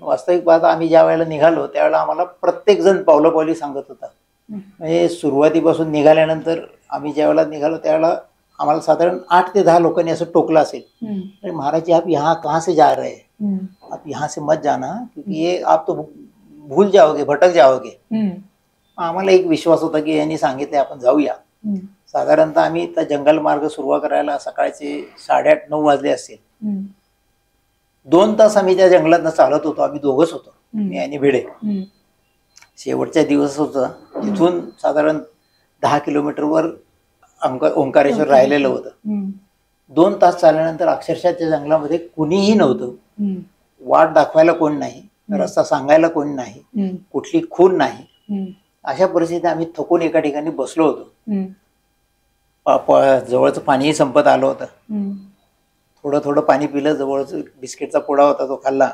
B: वास्तविक पाहता आम्ही ज्या वेळेला निघालो त्यावेळेला आम्हाला प्रत्येक जण पावलं सांगत होता. म्हणजे सुरुवातीपासून निघाल्यानंतर आम्ही ज्या वेळेला निघालो त्यावेळेला आम्हाला साधारण 8 ते 10 लोकांनी असं टोकलं असेल, अरे महाराज जी आप यहाँ कहाँ से जा रहे हैं, आप यहाँ से मत जाना क्योंकि ये आप तो भूल जाओगे, भटक जाओगे. आम्हाला एक विश्वास होता की यांनी सांगितले आपण जाऊया. साधारणतः आम्ही त्या जंगल मार्ग सुरुवात करायला सकाळचे 8:30-9 वाजले असतील. 2 तास आम्ही त्या जंगलात चालत होतो. आम्ही दोघंच होतो, मी आणि भिडे. शेवटच्या दिवस होतं. तिथून साधारण 10 किलोमीटरवर ओंकारेश्वर राहिलेलं होतं. 2 तास चालल्यानंतर अक्षरशः त्या जंगलामध्ये कुणीही नव्हतं. वाट दाखवायला कोण नाही, रस्ता सांगायला कोण नाही, कुठली खून नाही. अशा परिस्थितीत आम्ही थकून एका ठिकाणी बसलो होतो. जवळचं पाणीही संपत आलं होतं. थोडं पाणी पिलं. जवळच बिस्किटचा पुडा होता तो खाल्ला.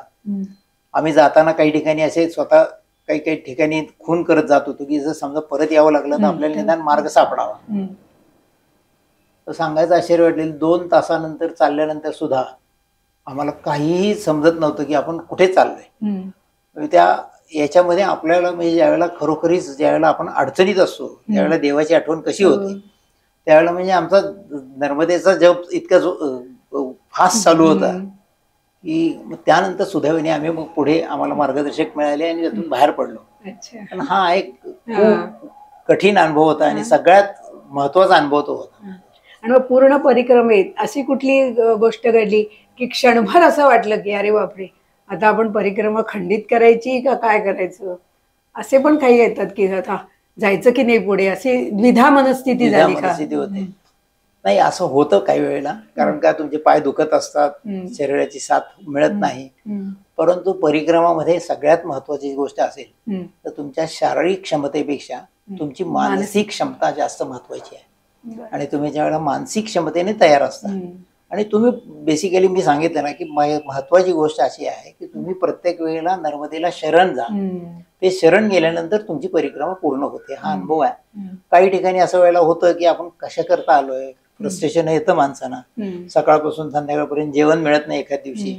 B: आम्ही जाताना काही ठिकाणी असे स्वतः काही ठिकाणी खून करत जात होतो की जर समजा परत यावं लागलं तर आपल्याला निदान मार्ग सापडावा. तर सांगायचं आश्चर्य वाटलेलं 2 तासानंतर चालल्यानंतर सुद्धा आम्हाला काहीही समजत नव्हतं की आपण कुठे चाललोय. त्या याच्यामध्ये आपल्याला म्हणजे ज्यावेळेला खरोखरीच ज्यावेळेला आपण अडचणीत असतो त्यावेळेला देवाची आठवण कशी होते त्यावेळेला म्हणजे आमचा नर्मदेचा जप इतका फास्ट चालू होता की मग त्यानंतर सुदैवाने आम्ही मग पुढे आम्हाला मार्गदर्शक मिळाले आणि त्यातून बाहेर पडलो. पण हा एक खूप कठीण अनुभव होता आणि सगळ्यात महत्वाचा अनुभव तो होता.
A: आणि मग पूर्ण परिक्रमेत अशी कुठली गोष्ट घडली की क्षणभर असं वाटलं की अरे बापरे आता आपण परिक्रमा खंडित करायची का काय करायचं, असे पण काही येतात की आता जायचं की नाही पुढे, अशी द्विधा मनस्थिती झाली का?
B: मनस्थिती होते. नाही असं होतं काही वेळेला, कारण का तुमचे पाय दुखत असतात, शरीराची साथ मिळत नाही. परंतु परिक्रमामध्ये सगळ्यात महत्वाची गोष्ट असेल तर तुमच्या शारीरिक क्षमतेपेक्षा तुमची मानसिक क्षमता जास्त महत्वाची आहे. आणि तुम्ही ज्यावेळेला मानसिक क्षमतेने तयार असता आणि तुम्ही बेसिकली मी सांगितलं ना की महत्वाची गोष्ट अशी आहे की तुम्ही प्रत्येक वेळेला नर्मदेला शरण जा. ते शरण गेल्यानंतर तुमची परिक्रमा पूर्ण होते. हा अनुभव आहे. काही ठिकाणी असं वेळेला होतं की आपण कशा करता आलोय, फ्रस्ट्रेशन येतं माणसांना, सकाळपासून संध्याकाळपर्यंत जेवण मिळत नाही एखाद दिवशी.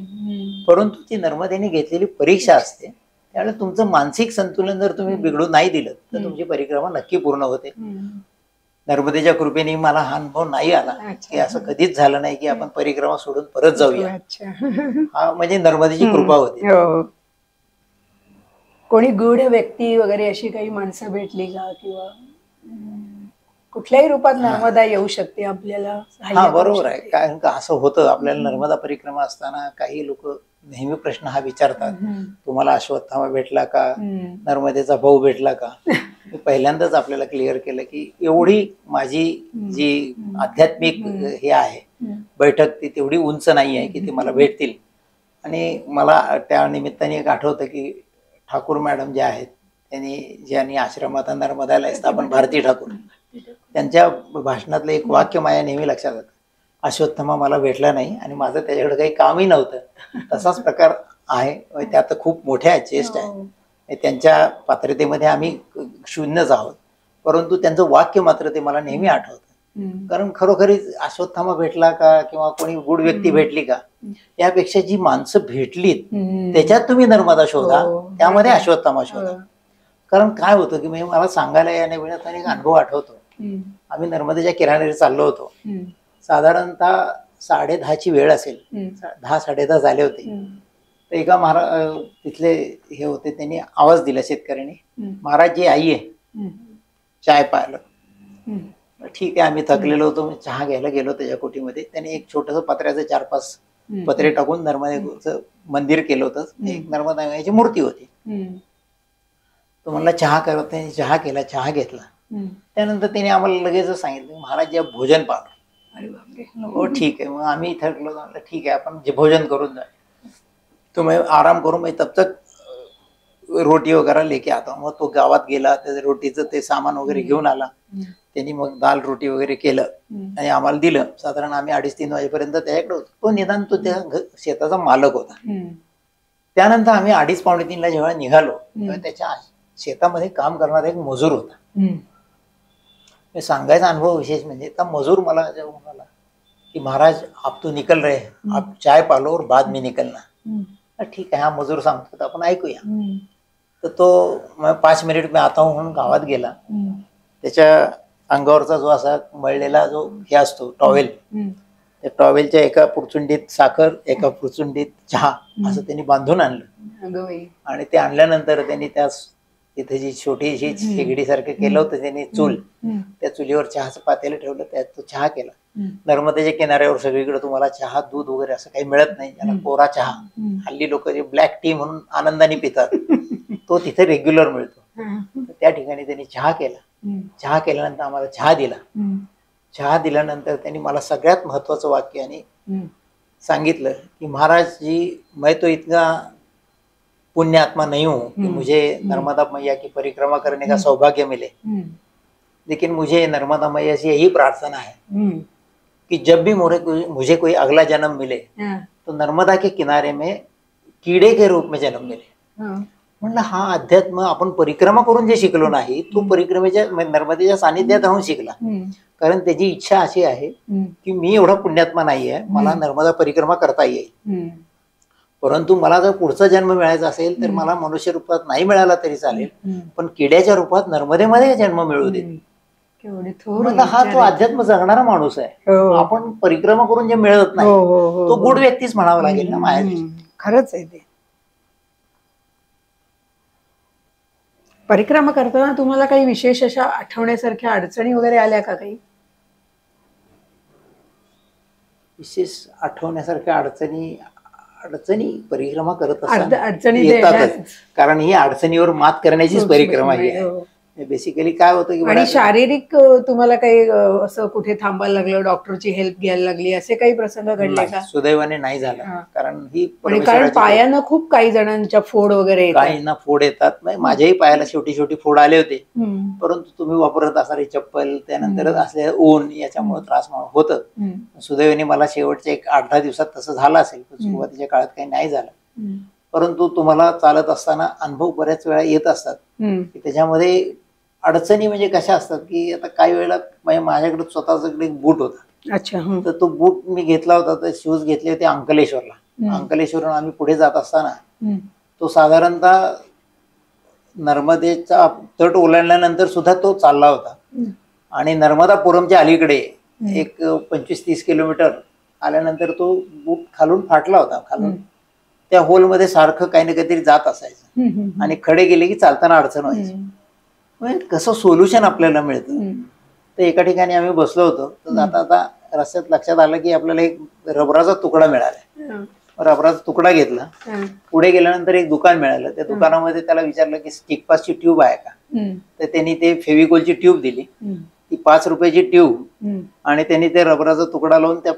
B: परंतु ती नर्मदेने घेतलेली परीक्षा असते, त्यावेळेला तुमचं मानसिक संतुलन जर तुम्ही बिघडू नाही दिलं तर तुमची परिक्रमा नक्की पूर्ण होते. नर्मदेच्या कृपेने मला हा अनुभव नाही आला की असं कधीच झालं नाही की आपण परिक्रमा सोडून परत जाऊया. हा म्हणजे नर्मदेची कृपा होती.
A: कोणी गूढ व्यक्ती वगैरे अशी काही माणसं भेटली का, किंवा कुठल्याही रूपात नर्मदा येऊ शकते आपल्याला?
B: हा बरोबर आहे. कारण का असं होतं आपल्याला नर्मदा परिक्रमा असताना काही लोक नेहमी प्रश्न हा विचारतात, तुम्हाला अश्वत्थामा भेटला का, नर्मदेचा भाऊ भेटला का? मी पहिल्यांदाच आपल्याला क्लिअर केलं की एवढी माझी जी आध्यात्मिक हे आहे बैठक ती तेवढी उंच नाही आहे की ती मला भेटतील. आणि मला त्या निमित्ताने एक आठवतं की ठाकूर मॅडम ज्या आहेत त्यांनी ज्यांनी आश्रमात नर्मदाला स्थापन भारती ठाकूर, त्यांच्या भाषणातलं एक वाक्य माझ्या नेहमी लक्षात येतं, अश्वत्थामा मला भेटला नाही आणि माझं त्याच्याकडे काही कामही नव्हतं. तसाच प्रकार आहे. त्यात खूप मोठ्या चेस्ट आहे. त्यांच्या पात्रतेमध्ये आम्ही शून्यच आहोत, परंतु त्यांचं वाक्य मात्र ते मला नेहमी आठवतं. कारण खरोखरीच अश्वत्थामा भेटला का किंवा कोणी गुड व्यक्ती भेटली का, यापेक्षा जी माणसं भेटलीत त्याच्यात तुम्ही नर्मदा शोधा, त्यामध्ये अश्वत्थामा शोधा. कारण काय होतं की मला सांगायला या निमित्ताने एक अनुभव आठवतो. आम्ही नर्मदेच्या किनाऱ्यावर चाललो होतो. साधारणतः 10:30ची वेळ असेल, 10 10:30 झाले होते. तर एका तिथले हे होते, त्यांनी आवाज दिला शेतकऱ्यांनी, महाराज जी आई आहे चाय पाहिलं. ठीक आहे, आम्ही थकलेलो होतो, चहा घ्यायला गेलो त्याच्या कोठीमध्ये. त्याने एक छोटस पत्र्याचं 4-5 पत्रे टाकून नर्मदेचं मंदिर केलं होतं. एक नर्मदा माईची मूर्ती होती. तो म्हणला चहा करत, त्याने चहा केला, चहा घेतला. त्यानंतर त्याने आम्हाला लगेच सांगितलं, महाराज या भोजन पाहतो. हो ठीक आहे. मग आम्ही थकलो, म्हणलं ठीक आहे आपण जे भोजन करून जा. तो मैं आराम करू, मैं तब तक रोटी वगैरे लेके आता. मग तो गावात गेला, त्या रोटीचं ते सामान वगैरे घेऊन आला. त्यांनी मग दाल रोटी वगैरे केलं आणि आम्हाला दिलं. साधारण आम्ही 2:30-3 वाजेपर्यंत त्याच्याकडे होतो. तो निदान तो त्या शेताचा मालक होता. त्यानंतर आम्ही 2:30-3ला जेव्हा निघालो तेव्हा त्याच्या शेतामध्ये काम करणारा एक मजूर होता. सांगायचा अनुभव विशेष म्हणजे त्या मजूर मला जेव्हा म्हणाला की महाराज आप तो निकल रहे, आप चाय पालो और बाद में निकलना. ठीक आहे, हा मजूर सांगतो आपण ऐकूया. तर तो 5 मिनिट मी आता हूं म्हणून गावात गेला. त्याच्या अंगावरचा जो असा मळलेला जो हे असतो टॉवेल, त्या टॉवेलच्या एका पुरचुंडीत साखर, एका पुरचुंडीत चहा असं त्यांनी बांधून आणलं. आणि ते आणल्यानंतर त्यांनी त्या तिथे जी छोटीशी शेगडी सारखं केलं होतं त्यांनी चूल, त्या चुलीवर चहाचं पातेलं ठेवलं, त्यात तो चहा केला. नर्मदेच्या किनाऱ्यावर सगळीकडे तुम्हाला चहा दूध वगैरे असं काही मिळत नाही, ज्याला कोरा चहा, हल्ली लोक जे ब्लॅक टी म्हणून आनंदाने पितात, तो तिथे रेग्युलर मिळतो. त्या ठिकाणी त्यांनी चहा केला. चहा केल्यानंतर आम्हाला चहा दिला. चहा दिल्यानंतर त्यांनी मला सगळ्यात महत्वाचं वाक्य आणि सांगितलं की महाराज जी मैं तो इतना पुण्य आत्मा नहीं हूँ कि मुझे नर्मदा मैया की परिक्रमा करने का सौभाग्य मिले, लेकिन मुझे नर्मदा मैया से यही प्रार्थना है कि जब भी मुझे कोई अगला जन्म मिले तो नर्मदा के किनारे में कीड़े के रूप में जन्म मिले. म्हणलं हा अध्यात्म आपण परिक्रमा करून जे शिकलो नाही, तो परिक्रमेच्या नर्मदेच्या सानिध्यात राहून शिकला. कारण त्याची इच्छा अशी आहे की मी एवढा पुण्यात्मा नाही आहे, मला नर्मदा परिक्रमा करता येईल. परंतु मला जर पुढचा जन्म मिळायचा असेल तर मला मनुष्य रूपात नाही मिळाला तरी चालेल, पण किड्याच्या रूपात नर्मदेमध्ये जन्म मिळू दे.
A: केवढे थोर
B: मला हा तो अध्यात्म जगणारा माणूस आहे. आपण परिक्रमा करून जे मिळत नाही तो गुड व्यक्तीच म्हणावा लागेल ना माहेर.
A: खरंच आहे ते. परिक्रमा करताना तुम्हाला काही विशेष अशा आठवण्यासारख्या अडचणी वगैरे आल्या का काही?
B: विशेष आठवण्यासारख्या अडचणी परिक्रमा करत असताना
A: अडचणी
B: येतातच, कारण ही अडचणीवर मात करण्याचीच परिक्रमा ही आहे. बेसिकली काय होतं की
A: आणि शारीरिक तुम्हाला काही असं कुठे थांबायला लागलं, डॉक्टरची हेल्प घ्यायला लागली, असे काही प्रसंग घडले का?
B: सुदैवाने नाही झाला, कारण ही
A: कारण पायानं खूप काही जणांच्या फोड वगैरे
B: काहींना फोड येतात. माझ्याही पायाला शेवटी फोड आले होते, परंतु तुम्ही वापरत असणारी चप्पल, त्यानंतर असलेलं ऊन, याच्यामुळे त्रास होतं. सुदैवाने मला शेवटच्या 8-10 दिवसात तसं झालं असेल, सुरुवातीच्या काळात काही नाही झालं. परंतु तुम्हाला चालत असताना अनुभव बऱ्याच वेळा येत असतात की त्याच्यामध्ये अडचणी म्हणजे कशा असतात की आता काही वेळेला माझ्याकडे स्वतःकडे एक बूट होता.
A: अच्छा.
B: तर तो बूट मी घेतला होता, तर शूज घेतले होते अंकलेश्वरला. अंकलेश्वरून आम्ही पुढे जात असताना तो साधारणतः नर्मदेचा तट ओलांडल्यानंतर सुद्धा तो चालला होता. आणि नर्मदापुरमच्या अलीकडे एक 25-30 किलोमीटर आल्यानंतर तो बूट खालून फाटला होता. खालून त्या होलमध्ये सारखं काही ना काहीतरी जात असायचं आणि खडे गेले की चालताना अडचण व्हायची. कसं सोल्युशन आपल्याला मिळतं. तर एका ठिकाणी आम्ही बसलो होतो, तर जाता रस्त्यात लक्षात आलं की आपल्याला एक रबराचा तुकडा मिळाला. रबराचा तुकडा घेतला, पुढे गेल्यानंतर एक दुकान मिळालं. त्या दुकानामध्ये त्याला विचारलं की स्टिकपासची ट्यूब आहे का, तर त्यांनी ते फेविकॉलची ट्यूब दिली. ती 5 रुपयाची ट्यूब, आणि त्यांनी ते रबराचा तुकडा लावून त्या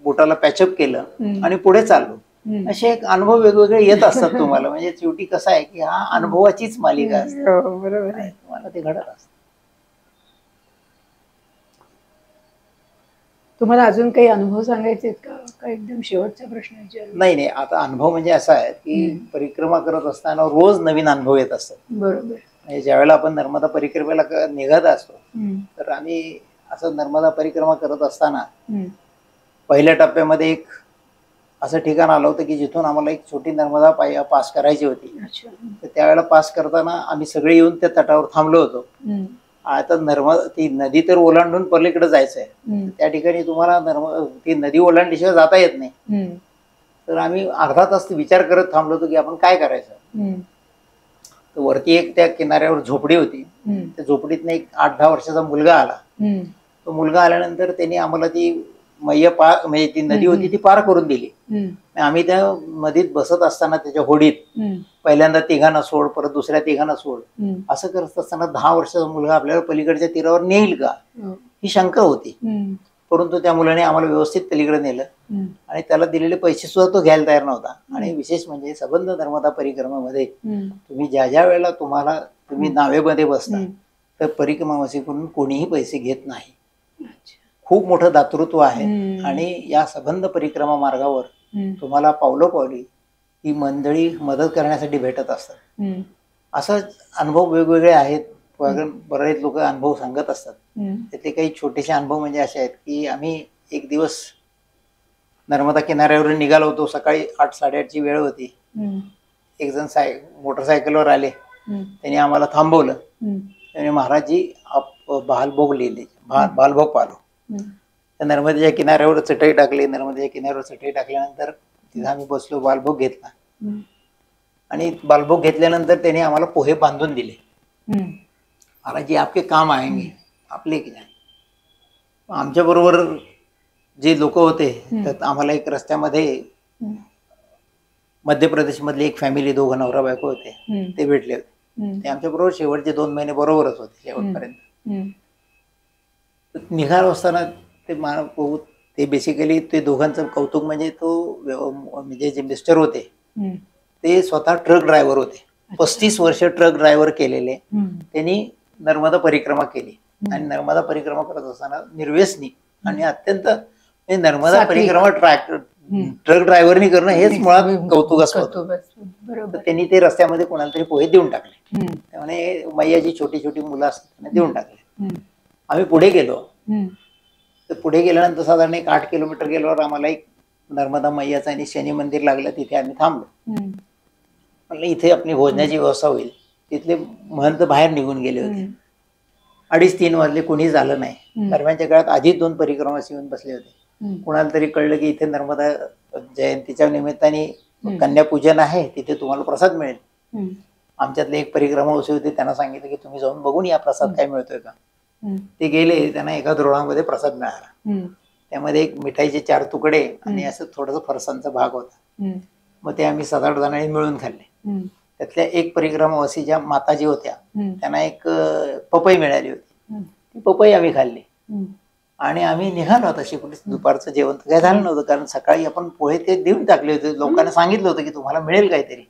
B: बोटाला पॅचअप केलं आणि पुढे चाललो. असे एक अनुभव वेगवेगळे येत असतात तुम्हाला. म्हणजे शेवटी कसं आहे की हा अनुभवाचीच मालिका असते.
A: बरोबर आहे,
B: तुम्हाला ते घडत असतं.
A: तुम्हाला अजून काही अनुभव सांगायचे आहेत का? एकदम शेवटचा प्रश्न विचारला.
B: नाही, आता अनुभव म्हणजे असा आहे की परिक्रमा करत असताना रोज नवीन अनुभव येत असतात.
A: बरोबर.
B: म्हणजे ज्यावेळेला आपण नर्मदा परिक्रमेला निघत असतो, तर आम्ही असं नर्मदा परिक्रमा करत असताना पहिल्या टप्प्यामध्ये एक असं ठिकाण आलं होतं की जिथून आम्हाला एक छोटी नर्मदा पास करायची होती. तर त्यावेळेला पास करताना आम्ही सगळे येऊन त्या तटावर थांबलो होतो. आता ती नदी तर ओलांडून पलीकडे जायचंय, त्या ठिकाणी तुम्हाला ती नदी ओलांडल्याशिवाय जाता येत नाही. तर आम्ही अर्धा तास विचार करत थांबलो होतो की आपण काय करायचं. तर वरती एक त्या किनाऱ्यावर झोपडी होती. त्या झोपडीतनं एक 8-10 वर्षाचा मुलगा आला. तो मुलगा आल्यानंतर त्यांनी आम्हाला ती म्हणजे ती नदी होती ती पार करून दिली. आम्ही त्या नदीत बसत असताना त्याच्या होडीत पहिल्यांदा तिघांना सोड, परत दुसऱ्या तिघांना सोड, असं करत असताना 10 वर्षाचा मुलगा आपल्याला पलीकडच्या तीरावर नेईल का ही शंका होती. परंतु त्या मुलाने आम्हाला व्यवस्थित पलीकडे नेलं आणि त्याला दिलेले पैसे सुद्धा तो घ्यायला तयार नव्हता. आणि विशेष म्हणजे सबंध नर्मदा परिक्रमेमध्ये तुम्ही ज्या वेळेला तुम्ही नावेमध्ये बसता, तर परिक्रमावासीकडून कोणीही पैसे घेत नाही. खूप मोठं दातृत्व आहे. आणि या सबंध परिक्रमा मार्गावर तुम्हाला पावलोपावली ही मंडळी मदत करण्यासाठी भेटत असतात. असं अनुभव वेगवेगळे आहेत. बरेच लोक अनुभव सांगत असतात. त्यातले काही छोटेसे अनुभव म्हणजे असे आहेत की आम्ही एक दिवस नर्मदा किनाऱ्यावर निघालो होतो. सकाळी 8-8:30ची वेळ होती. एक जण मोटरसायकलवर आले. त्यांनी आम्हाला थांबवलं. त्याने महाराजजी बालभोग लिहिले, बालभोग पालो. त्या नर्मदेच्या किनाऱ्यावर चटई टाकली. नर्मदेच्या किनाऱ्यावर चटई टाकल्यानंतर तिथे आम्ही बसलो, बालभोग घेतला. आणि बालभोग घेतल्यानंतर त्यांनी आम्हाला पोहे बांधून दिले. महाराजजी आपके काम आएंगे, आपले की नाही. आमच्या बरोबर जे लोक होते, तर आम्हाला एक रस्त्यामध्ये मध्य प्रदेश मधली एक फॅमिली, 2 नवरा बायको होते, ते भेटले होते. ते आमच्या बरोबर शेवटचे 2 महिने बरोबरच होते शेवटपर्यंत. निघालो असताना ते बेसिकली ते दोघांचं कौतुक म्हणजे म्हणजे जे मिस्टर होते ते स्वतः ट्रक ड्रायव्हर होते. 35 वर्ष ट्रक ड्रायव्हर केलेले. त्यांनी नर्मदा परिक्रमा केली. आणि नर्मदा परिक्रमा करत असताना निर्व्यसनी आणि अत्यंत नर्मदा परिक्रमा ट्रक ड्रायव्हरनी करणं हेच मुळात कौतुकास्पद. त्यांनी ते रस्त्यामध्ये कोणाला तरी पोहे देऊन टाकले. त्यामुळे मैयाची छोटी छोटी मुलं असतात त्यांना देऊन टाकले. आम्ही पुढे गेलो. तर पुढे गेल्यानंतर साधारण एक 8 किलोमीटर गेल्यावर आम्हाला एक नर्मदा मैयाचं आणि शनी मंदिर लागलं, तिथे आम्ही थांबलो.
A: हम्म.
B: म्हणलं इथे आपली भोजनाची व्यवस्था होईल. तिथले महंत बाहेर निघून गेले होते. 2:30-3 वाजले, कोणीच आलं नाही. दरम्यानच्या काळात आधीच 2 परिक्रमावासी येऊन बसले होते. कुणाला तरी कळलं की इथे नर्मदा जयंतीच्या निमित्ताने कन्यापूजन आहे, तिथे तुम्हाला प्रसाद मिळेल. आमच्यातले एक परिक्रमावासी होते, त्यांना सांगितलं की तुम्ही जाऊन बघून या प्रसाद काय मिळतोय का. ते गेले, त्यांना एका द्रोणामध्ये प्रसाद मिळाला. त्यामध्ये एक मिठाईचे 4 तुकडे आणि असं थोडंसं फरसांचा भाग होता. मग ते आम्ही 7-8 जणांनी मिळून खाल्ले. त्यातल्या एक परिक्रमावासी ज्या माताजी होत्या, त्यांना एक पपई मिळाली होती. ती पपई आम्ही खाल्ली आणि आम्ही निघालो. आता शेवटी दुपारचं जेवण काय झालं नव्हतं, कारण सकाळी आपण पोहे ते देऊन टाकले होते. लोकांना सांगितलं होतं की तुम्हाला मिळेल काहीतरी,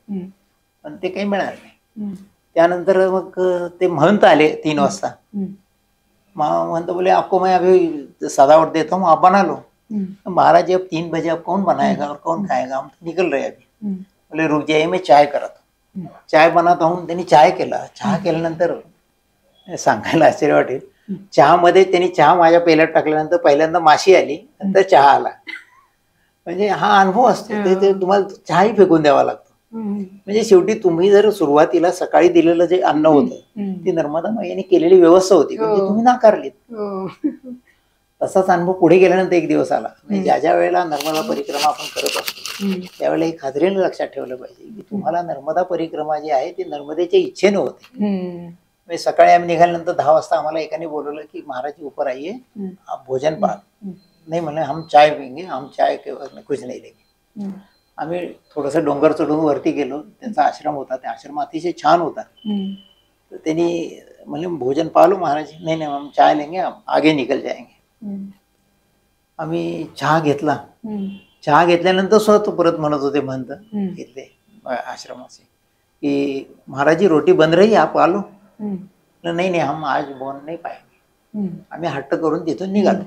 B: पण ते काही मिळालं नाही. त्यानंतर मग ते महंत आले 3 वाजता. महंत बोले आपको मैं अभी सजावट देता हूँ, आप बना लो. महाराज जी अब 3 बजे अब कौन बनाएगा और कौन खाएगा, हम निकल रहे अभी. बोले रुक जाइए, मैं चाय करता हूँ. चाय बनाता हूँ. त्यांनी चाय केला. चहा केल्यानंतर सांगायला आश्चर्य वाटेल, चहामध्ये त्यांनी चहा माझ्या पेल्यात टाकल्यानंतर पहिल्यांदा माशी आली, नंतर चहा आला. म्हणजे हा अनुभव असतो, ते तुम्हाला चहाही फेकून द्यावा लागतो. म्हणजे शेवटी तुम्ही जर सुरुवातीला सकाळी दिलेलं जे अन्न होतं, ती नर्मदा मैयाने केलेली व्यवस्था होती, पण ती तुम्ही नाकारलीत. तसाच अनुभव पुढे गेल्यानंतर एक दिवस आला. म्हणजे ज्या ज्या वेळेला नर्मदा परिक्रमा आपण करत असतो, त्यावेळेला एक खात्रीने लक्षात ठेवलं पाहिजे की तुम्हाला नर्मदा परिक्रमा जी आहे ती नर्मदेच्या इच्छेने होते. म्हणजे सकाळी आम्ही निघाल्यानंतर 10 वाजता आम्हाला एकाने बोलवलं की महाराज ऊपर आइए, आप भोजन पा. नाही म्हणले, हम चाय पिएंगे, हम चाय के कुछ नहीं लेंगे. आम्ही थोडंसं डोंगर चढून वरती गेलो. त्यांचा आश्रम होता, त्या आश्रम अतिशय छान होता. तर त्यांनी म्हणले भोजन पालो महाराज. नाही नाही, हम चाय लेंगे, हम आगे निकल जाएंगे. आम्ही चहा घेतला. चहा घेतल्यानंतर स्वतः परत म्हणत होते महंत घेतले आश्रमाचे की महाराज जी रोटी बन रही, आप आलो. नाही नाही, हम आज बोन नाही पाएंगे. आम्ही हट्ट करून तिथून निघालो.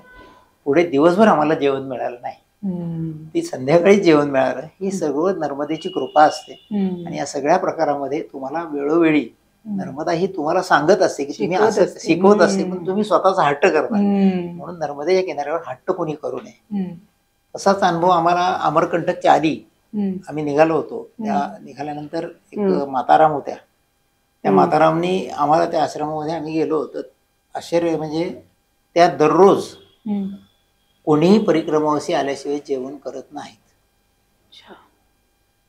B: पुढे दिवसभर आम्हाला जेवण मिळालं नाही. ती संध्याकाळी जेवण मिळालं. ही सर्व नर्मदेची कृपा असते. आणि या सगळ्या प्रकारामध्ये तुम्हाला वेळोवेळी नर्मदा ही तुम्हाला सांगत असते की तुम्ही असं शिकवत असते, पण तुम्ही स्वतःचा हट्ट करता. म्हणून नर्मदेच्या किनाऱ्यावर हट्ट कोणी करू नये. तसाच अनुभव आम्हाला अमरकंटकच्या आधी आम्ही निघालो होतो. त्या निघाल्यानंतर एक माताराम होत्या. त्या मातारामनी आम्हाला त्या आश्रमामध्ये आम्ही गेलो होतो. आश्चर्य म्हणजे त्या दररोज कोणीही परिक्रमावासी आल्याशिवाय जेवण करत नाहीत.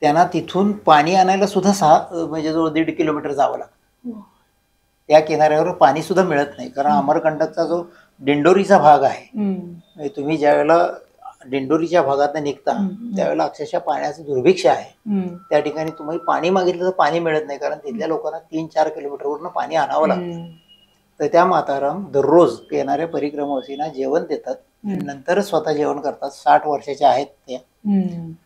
B: त्यांना तिथून पाणी आणायला सुद्धा म्हणजे जवळ 1.5 किलोमीटर जावं लागतं. त्या किनाऱ्यावर पाणी सुद्धा मिळत नाही, कारण अमरकंटकचा जो दिंडोरीचा भाग आहे, तुम्ही ज्या वेळेला दिंडोरीच्या भागात निघता त्यावेळेला अक्षरशः पाण्याचं दुर्भिक्ष आहे. त्या ठिकाणी तुम्ही पाणी मागितलं तर पाणी मिळत नाही, कारण तिथल्या लोकांना 3-4 किलोमीटरवरून पाणी आणावं लागतं. तर त्या माताराम दररोज येणाऱ्या परिक्रमावासींना जेवण देतात, नंतर स्वतः जेवण करतात. 60 वर्षाच्या आहेत त्या.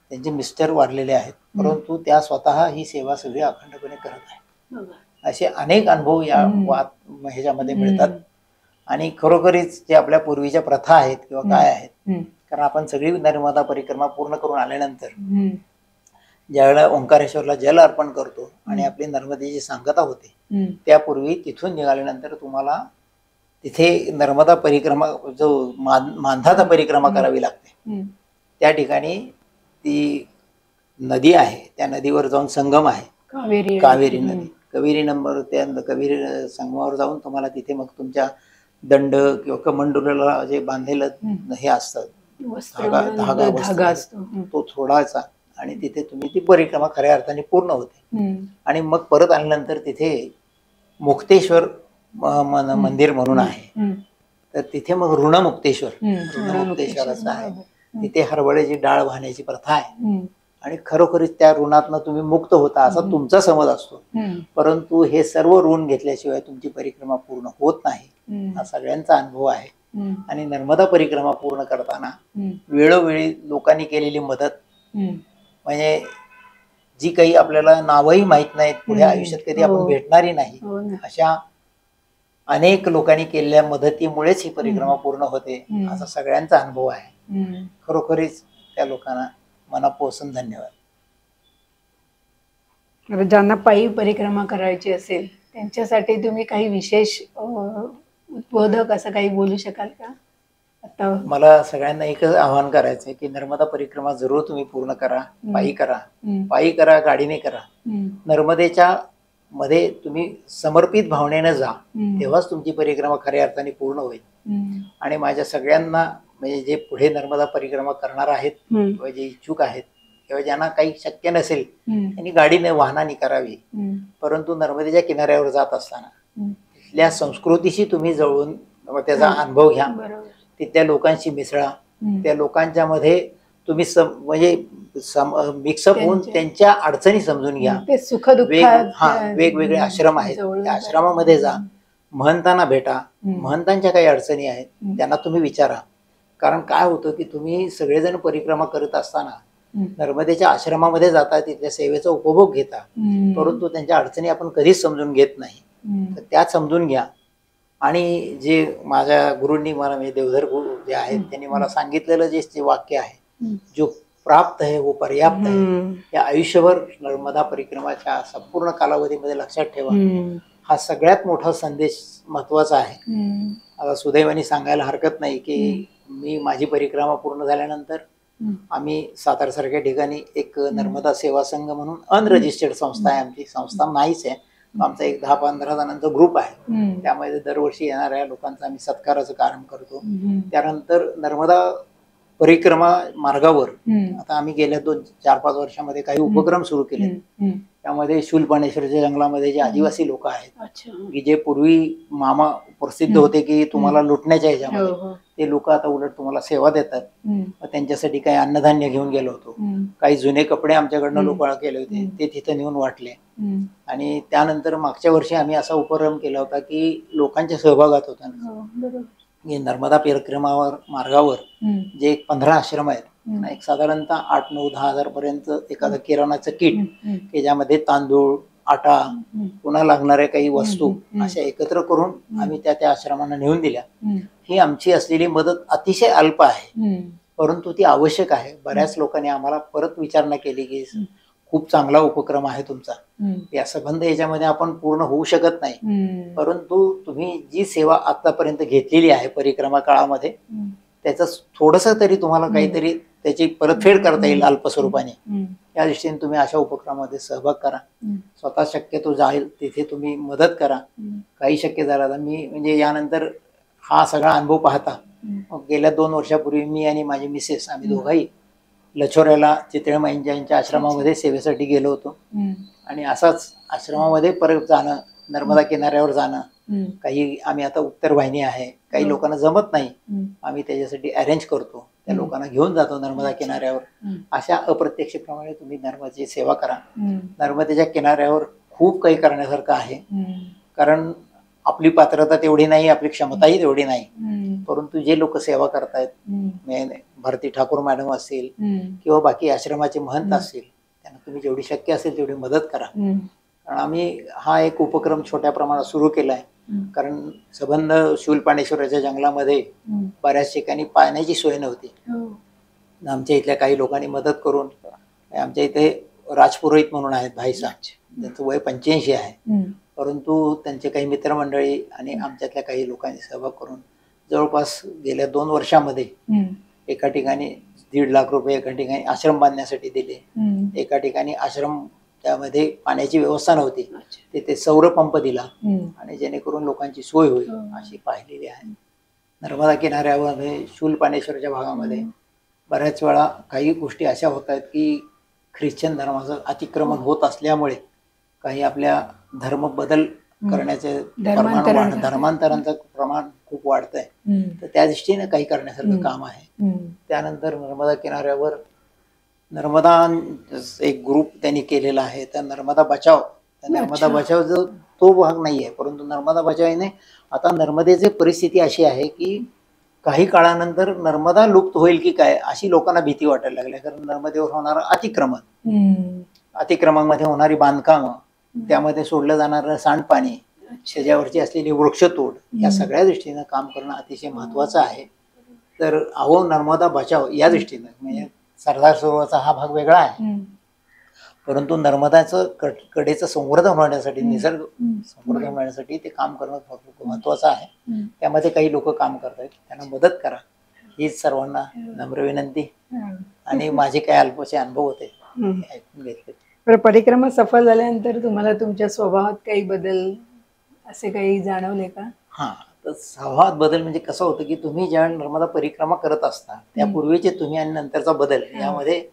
B: त्यांचे मिस्टर वारलेले आहेत, परंतु त्या स्वतः ही सेवा सगळी अखंडपणे करत आहेत. असे अनेक अनुभव या ह्याच्यामध्ये मिळतात. आणि खरोखरीच जे आपल्या पूर्वीच्या प्रथा आहेत किंवा काय आहेत, कारण आपण सगळी नर्मदा परिक्रमा पूर्ण करून आल्यानंतर ज्यावेळेला ओंकारेश्वरला जल अर्पण करतो आणि आपली नर्मदेची सांगता होते, त्यापूर्वी तिथून निघाल्यानंतर तुम्हाला तिथे नर्मदा परिक्रमा जो मांधाता परिक्रमा करावी लागते. त्या ठिकाणी ती नदी आहे, त्या नदीवर जाऊन संगम आहे, कावेरी नदी. कावेरी नंबर त्या कावेरी संगमावर जाऊन तुम्हाला तिथे मग तुमच्या दंड किंवा कमंडूला जे बांधलेलं हे असतं, धागा असतो, तो सोडायचा आणि तिथे तुम्ही ती परिक्रमा खऱ्या अर्थाने पूर्ण होते. आणि मग परत आल्यानंतर तिथे मुक्तेश्वर मंदिर म्हणून आहे, तर तिथे मग ऋणमुक्तेश्वर असं आहे. तिथे हरभऱ्याची डाळ वाहण्याची प्रथा आहे आणि खरोखरीच त्या ऋणातनं तुम्ही मुक्त होता असा तुमचा समज असतो. परंतु हे सर्व ऋण घेतल्याशिवाय तुमची परिक्रमा पूर्ण होत नाही, हा सगळ्यांचा अनुभव आहे. आणि नर्मदा परिक्रमा पूर्ण करताना वेळोवेळी लोकांनी केलेली मदत, म्हणजे जी काही आपल्याला नावही माहित नाहीत, पुढे आयुष्यात कधी आपण भेटणारी नाही, अशा अनेक लोकांनी केलेल्या मदतीमुळेच ही परिक्रमा पूर्ण होते, असा सगळ्यांचा अनुभव आहे. खरोखरीच त्या लोकांना मनापासून धन्यवाद.
A: ज्यांना पायी परिक्रमा करायची असेल त्यांच्यासाठी तुम्ही काही विशेष उद्बोधक असं काही बोलू शकाल का? आता
B: मला सगळ्यांना एकच आवाहन करायचं आहे की नर्मदा परिक्रमा जरूर तुम्ही पूर्ण करा. पायी करा, पायी करा, गाडीने करा. नर्मदेच्या मध्ये तुम्ही समर्पित भावनेने जा, तेव्हाच तुमची परिक्रमा खऱ्या अर्थाने पूर्ण होईल. आणि माझ्या सगळ्यांना म्हणजे जे पुढे नर्मदा परिक्रमा करणार आहेत किंवा जे इच्छुक आहेत किंवा ज्यांना काही शक्य नसेल त्यांनी गाडीने वाहनाने करावी. परंतु नर्मदेच्या किनाऱ्यावर जात असताना तिथल्या संस्कृतीशी तुम्ही जवळून त्याचा अनुभव घ्या. तिथल्या लोकांशी मिसळा. त्या लोकांच्या मध्ये तुम्ही म्हणजे मिक्सअप होऊन त्यांच्या अडचणी समजून घ्या. वेगवेगळे आश्रम आहेत, त्या आश्रमामध्ये जा, महंतांना भेटा. महंतांच्या काही अडचणी आहेत त्यांना तुम्ही विचारा. कारण काय होतं की तुम्ही सगळेजण परिक्रमा करत असताना नर्मदेच्या आश्रमामध्ये जाता, तिथल्या सेवेचा उपभोग घेता, परंतु त्यांच्या अडचणी आपण कधीच समजून घेत नाही. तर त्या समजून घ्या. आणि जे माझ्या गुरूंनी मला म्हणजे देवधर गुरु जे आहेत त्यांनी मला सांगितलेलं जे वाक्य आहे, जो प्राप्त आहे वो पर्याप्त आहे, या आयुष्यभर नर्मदा परिक्रमाच्या संपूर्ण कालावधीमध्ये लक्षात ठेवा. हा सगळ्यात मोठा संदेश महत्वाचा आहे. आता सुदैवाने सांगायला हरकत नाही की मी माझी परिक्रमा पूर्ण झाल्यानंतर आम्ही सातारसारख्या ठिकाणी एक नर्मदा सेवा संघ म्हणून अनरजिस्टर्ड संस्था आहे. आमची संस्था नाहीच आहे. आमचा एक 10-15 जणांचा ग्रुप आहे. त्यामध्ये दरवर्षी येणाऱ्या लोकांचा आम्ही सत्काराचं काम करतो. त्यानंतर नर्मदा परिक्रमा मार्गावर आता आम्ही गेल्या 4-5 वर्षामध्ये काही उपक्रम सुरू केले. त्यामध्ये शूलपाणेश्वरच्या जंगलामध्ये जे आदिवासी लोक आहेत की जे पूर्वी मामा प्रसिद्ध होते की तुम्हाला लुटण्याच्या ह्याच्यामध्ये, ते लोक आता उलट तुम्हाला सेवा देतात. त्यांच्यासाठी काही अन्नधान्य घेऊन गेलो होतो. काही जुने कपडे आमच्याकडनं लोक केले होते, ते तिथे नेऊन वाटले. आणि त्यानंतर मागच्या वर्षी आम्ही असा उपक्रम केला होता की लोकांच्या सहभागात होता नर्मदा परिक्रमावर मार्गावर जे एक 15 आश्रम आहेत, एक साधारणतः 8-9-10 हजार पर्यंत एखादं किराणाचं किट की ज्यामध्ये तांदूळ, आटा, पुन्हा लागणाऱ्या काही वस्तू अशा एकत्र करून आम्ही त्या आश्रमांना नेऊन दिल्या. ही आमची असलेली मदत अतिशय अल्प आहे, परंतु ती आवश्यक आहे. बऱ्याच लोकांनी आम्हाला परत विचारणा केली की खूप चांगला उपक्रम आहे तुमचा, या संबंध याच्यामध्ये आपण पूर्ण होऊ शकत नाही, परंतु तुम्ही जी सेवा आतापर्यंत घेतलेली आहे परिक्रमा काळामध्ये त्याचं थोडस तरी तुम्हाला काहीतरी त्याची परतफेड करता येईल अल्प स्वरूपाने, या दृष्टीने तुम्ही अशा उपक्रमामध्ये सहभाग करा. स्वतः शक्यतो जाईल तिथे तुम्ही मदत करा. काही शक्य झालं तर मी म्हणजे यानंतर हा सगळा अनुभव पाहता गेल्या 2 वर्षापूर्वी मी आणि माझी मिसेस आम्ही दोघंही लछोऱ्याला चितळेमाईंच्या यांच्या आश्रमामध्ये सेवेसाठी गेलो होतो. आणि असाच आश्रमामध्ये परत जाणं, नर्मदा किनाऱ्यावर जाणं, काही आम्ही आता उत्तर वाहिनी आहे, काही लोकांना जमत नाही, आम्ही त्याच्यासाठी अरेंज करतो, त्या लोकांना घेऊन जातो नर्मदा किनाऱ्यावर. अशा अप्रत्यक्षप्रमाणे तुम्ही नर्मदेची सेवा करा. नर्मदेच्या किनाऱ्यावर खूप काही करण्यासारखं आहे. कारण आपली पात्रता तेवढी नाही, आपली क्षमताही तेवढी नाही, परंतु जे लोक सेवा करतायत, भारती ठाकूर मॅडम असतील किंवा बाकी आश्रमाचे महंत असतील, त्यांना तुम्ही जेवढी शक्य असेल तेवढी मदत करा. कारण आम्ही हा एक उपक्रम छोट्या प्रमाणात सुरू केलाय. कारण संबंध शूलपाणेश्वराच्या जंगलामध्ये बऱ्याच ठिकाणी पाण्याची सोय नव्हती. आमच्या इथल्या काही लोकांनी मदत करून, आमच्या इथे राजपुरोहित म्हणून आहेत भाईसाहेब, त्यांचं वय 85 आहे, परंतु त्यांचे काही मित्रमंडळी आणि आमच्यातल्या काही लोकांनी सहभाग करून जवळपास गेल्या 2 वर्षामध्ये एका ठिकाणी 1.5 लाख रुपये एका ठिकाणी आश्रम बांधण्यासाठी दिले. एका ठिकाणी आश्रम त्यामध्ये पाण्याची व्यवस्था नव्हती, तिथे सौर पंप दिला आणि जेणेकरून लोकांची सोय होईल अशी पाहिलेली आहे. नर्मदा किनाऱ्यावर शूलपाणेश्वरच्या भागामध्ये बऱ्याच वेळा काही गोष्टी अशा होत आहेत की ख्रिश्चन धर्माचं अतिक्रमण होत असल्यामुळे काही आपल्या धर्म बदल करण्याचे धर्मांतरांचं प्रमाण खूप वाढतंय. तर त्या दृष्टीने काही करण्यासारखं काम आहे. त्यानंतर नर्मदा किनाऱ्यावर नर्मदा एक ग्रुप त्यांनी केलेला आहे, त्या नर्मदा बचाव. त्या नर्मदा बचाव जो तो भाग नाहीये, परंतु नर्मदा बचावने आता नर्मदेची परिस्थिती अशी आहे की काही काळानंतर नर्मदा लुप्त होईल की काय अशी लोकांना भीती वाटायला लागली. कारण नर्मदेवर होणारं अतिक्रमणामध्ये होणारी बांधकामं, त्यामध्ये सोडलं जाणारं सांडपाणी, त्याच्यावरची असलेली वृक्षतोड, या सगळ्या दृष्टीनं काम करणं अतिशय महत्वाचं आहे. तर अहो नर्मदा बचाव या दृष्टीनं म्हणजे सरदार सरोवराचा हा भाग वेगळा आहे, परंतु नर्मदाचं कडेचं संवर्धन होण्यासाठी, निसर्ग संवर्धन होण्यासाठी ते काम करणं महत्वाचं आहे. त्यामध्ये काही लोक काम करतायत, त्यांना मदत करा. हीच सर्वांना नम्र विनंती
A: हं.
B: आणि माझे काय अल्पसे अनुभव होते
A: हं.
B: ते ऐकून घेतले.
A: बरं, परिक्रमा सफल झाल्यानंतर तुम्हाला तुमच्या स्वभावात काही बदल असे काही जाणवले का?
B: हा, तर स्वभावात बदल म्हणजे कसं होतं की तुम्ही ज्या नर्मदा परिक्रमा करत असता त्यापूर्वीचे तुम्ही आणि नंतरचा बदल यामध्ये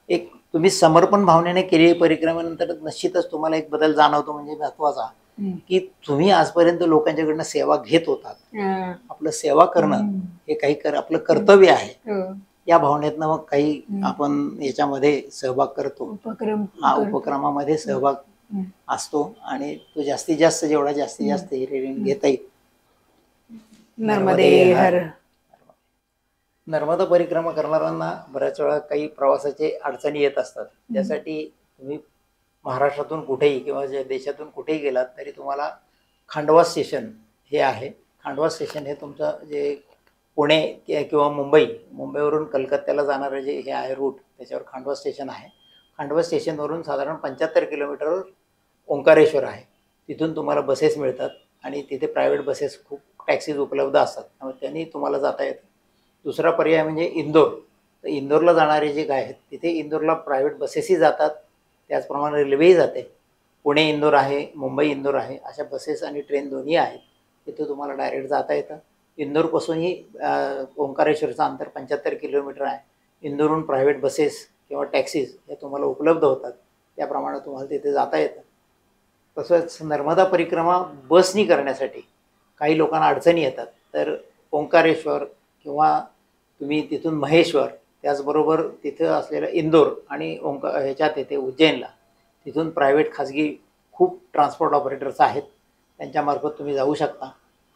B: एक तुम्ही समर्पण भावनेने केलेली परिक्रमेनंतर निश्चितच तुम्हाला एक बदल जाणवतो म्हणजे महत्वाचा, की तुम्ही आजपर्यंत लोकांच्याकडनं सेवा घेत होतात.
A: हं.
B: आपलं सेवा करणं हे काही आपलं कर्तव्य आहे.
A: हो.
B: या भावनेतनं मग काही आपण याच्यामध्ये सहभाग करतो.
A: उपक्रम
B: हा,
A: करतो.
B: उपक्रमामध्ये सहभाग असतो आणि तो जास्तीत जास्त जेवढा जास्तीत जास्त ऋण घेता येईल.
A: नर्मदे हर.
B: नर्मदा परिक्रमा करणाऱ्यांना बऱ्याच वेळा काही प्रवासाचे अडचणी येत असतात. त्यासाठी तुम्ही महाराष्ट्रातून कुठेही किंवा देशातून कुठेही गेलात तरी तुम्हाला खांडवा स्टेशन हे आहे. खांडवा स्टेशन हे तुमचं जे पुणे किंवा मुंबईवरून कलकत्त्याला जाणारं जे हे आहे रूट, त्याच्यावर खांडवा स्टेशन आहे. खांडवा स्टेशनवरून साधारण 75 किलोमीटरवर ओंकारेश्वर आहे. तिथून तुम्हाला बसेस मिळतात आणि तिथे प्रायव्हेट बसेस खूप टॅक्सीज उपलब्ध असतात, त्यामुळे त्यांनी तुम्हाला जाता येतं. दुसरा पर्याय म्हणजे इंदोर. तर इंदोरला जाणारे जे काय आहेत तिथे इंदोरला प्रायव्हेट बसेसही जातात, त्याचप्रमाणे रेल्वेही जाते. पुणे इंदोर आहे, मुंबई इंदोर आहे, अशा बसेस आणि ट्रेन दोन्ही आहेत. तिथे तुम्हाला डायरेक्ट जाता येतं. इंदोरपासूनही ओंकारेश्वरचं अंतर 75 किलोमीटर आहे. इंदोरहून प्रायव्हेट बसेस किंवा टॅक्सीज हे तुम्हाला उपलब्ध होतात, त्याप्रमाणे तुम्हाला तिथे जाता येतं. तसंच नर्मदा परिक्रमा बसनी करण्यासाठी काही लोकांना अडचणी येतात. तर ओंकारेश्वर किंवा तुम्ही तिथून महेश्वर, त्याचबरोबर तिथं असलेलं इंदोर आणि ह्याच्यात येते उज्जैनला, तिथून प्रायव्हेट खाजगी खूप ट्रान्सपोर्ट ऑपरेटर्स आहेत, त्यांच्यामार्फत तुम्ही जाऊ शकता.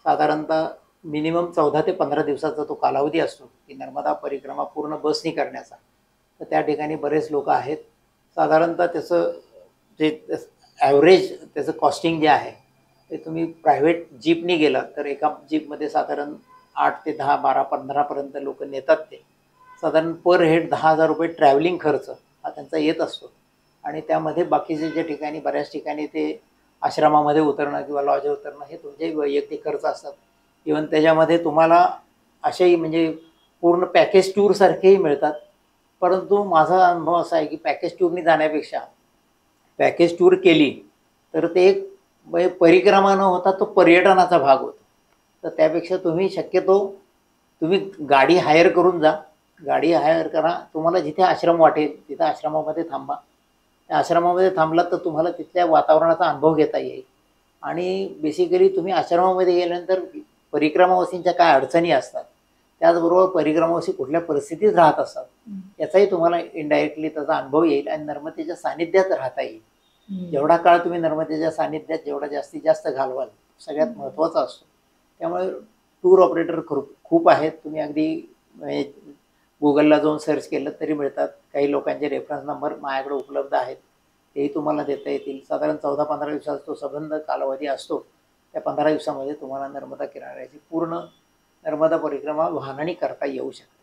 B: साधारणतः मिनिमम 14 ते 15 दिवसाचा तो कालावधी असतो की नर्मदा परिक्रमा पूर्ण बसनी करण्याचा. तर त्या ठिकाणी बरेच लोक आहेत. साधारणतः त्याचं जे ॲव्हरेज त्याचं कॉस्टिंग जे आहे ते तुम्ही प्रायव्हेट जीपनी गेलात तर एका जीपमध्ये साधारण 8 ते 10, 12, 15पर्यंत लोक नेतात. ते साधारण पर हेड 10,000 रुपये ट्रॅव्हलिंग खर्च हा त्यांचा येत असतो. आणि त्यामध्ये बाकीचे जे ठिकाणी बऱ्याच ठिकाणी ते आश्रमामध्ये उतरणं किंवा लॉज उतरणं हे तुमचे वैयक्तिक खर्च असतात. इव्हन त्याच्यामध्ये तुम्हाला असेही म्हणजे पूर्ण पॅकेज टूरसारखेही मिळतात. परंतु माझा अनुभव असा आहे की पॅकेज टूरनी जाण्यापेक्षा पॅकेज टूर केली तर ते एक परिक्रमा न होता तो पर्यटनाचा भाग होतो. तर त्यापेक्षा तुम्ही शक्यतो तुम्ही गाडी हायर करून जा. गाडी हायर करा, तुम्हाला जिथे आश्रम वाटेल तिथं आश्रमामध्ये थांबा. त्या आश्रमामध्ये थांबलात तर तुम्हाला तिथल्या वातावरणाचा अनुभव घेता येईल. आणि बेसिकली तुम्ही आश्रमामध्ये गेल्यानंतर परिक्रमावासींच्या काय अडचणी असतात, त्याचबरोबर परिक्रमावासी कुठल्या परिस्थितीत राहत असतात याचाही तुम्हाला इनडायरेक्टली त्याचा अनुभव येईल आणि नर्मदेच्या सानिध्यात राहता येईल. जेवढा काळ तुम्ही नर्मदेच्या सानिध्यात जेवढा जास्तीत जास्त घालवाल सगळ्यात महत्त्वाचा असतो. त्यामुळे टूर ऑपरेटर खूप आहेत. तुम्ही अगदी गुगलला जाऊन सर्च केलं तरी मिळतात. काही लोकांचे रेफरन्स नंबर माझ्याकडे उपलब्ध आहेत, तेही तुम्हाला देता येतील. साधारण 14-15 दिवसाचा तो संबंध कालावधी असतो. त्या 15 दिवसामध्ये तुम्हाला नर्मदा किनाऱ्याची पूर्ण नर्मदा परिक्रमा वाहनाने करता येऊ शकते.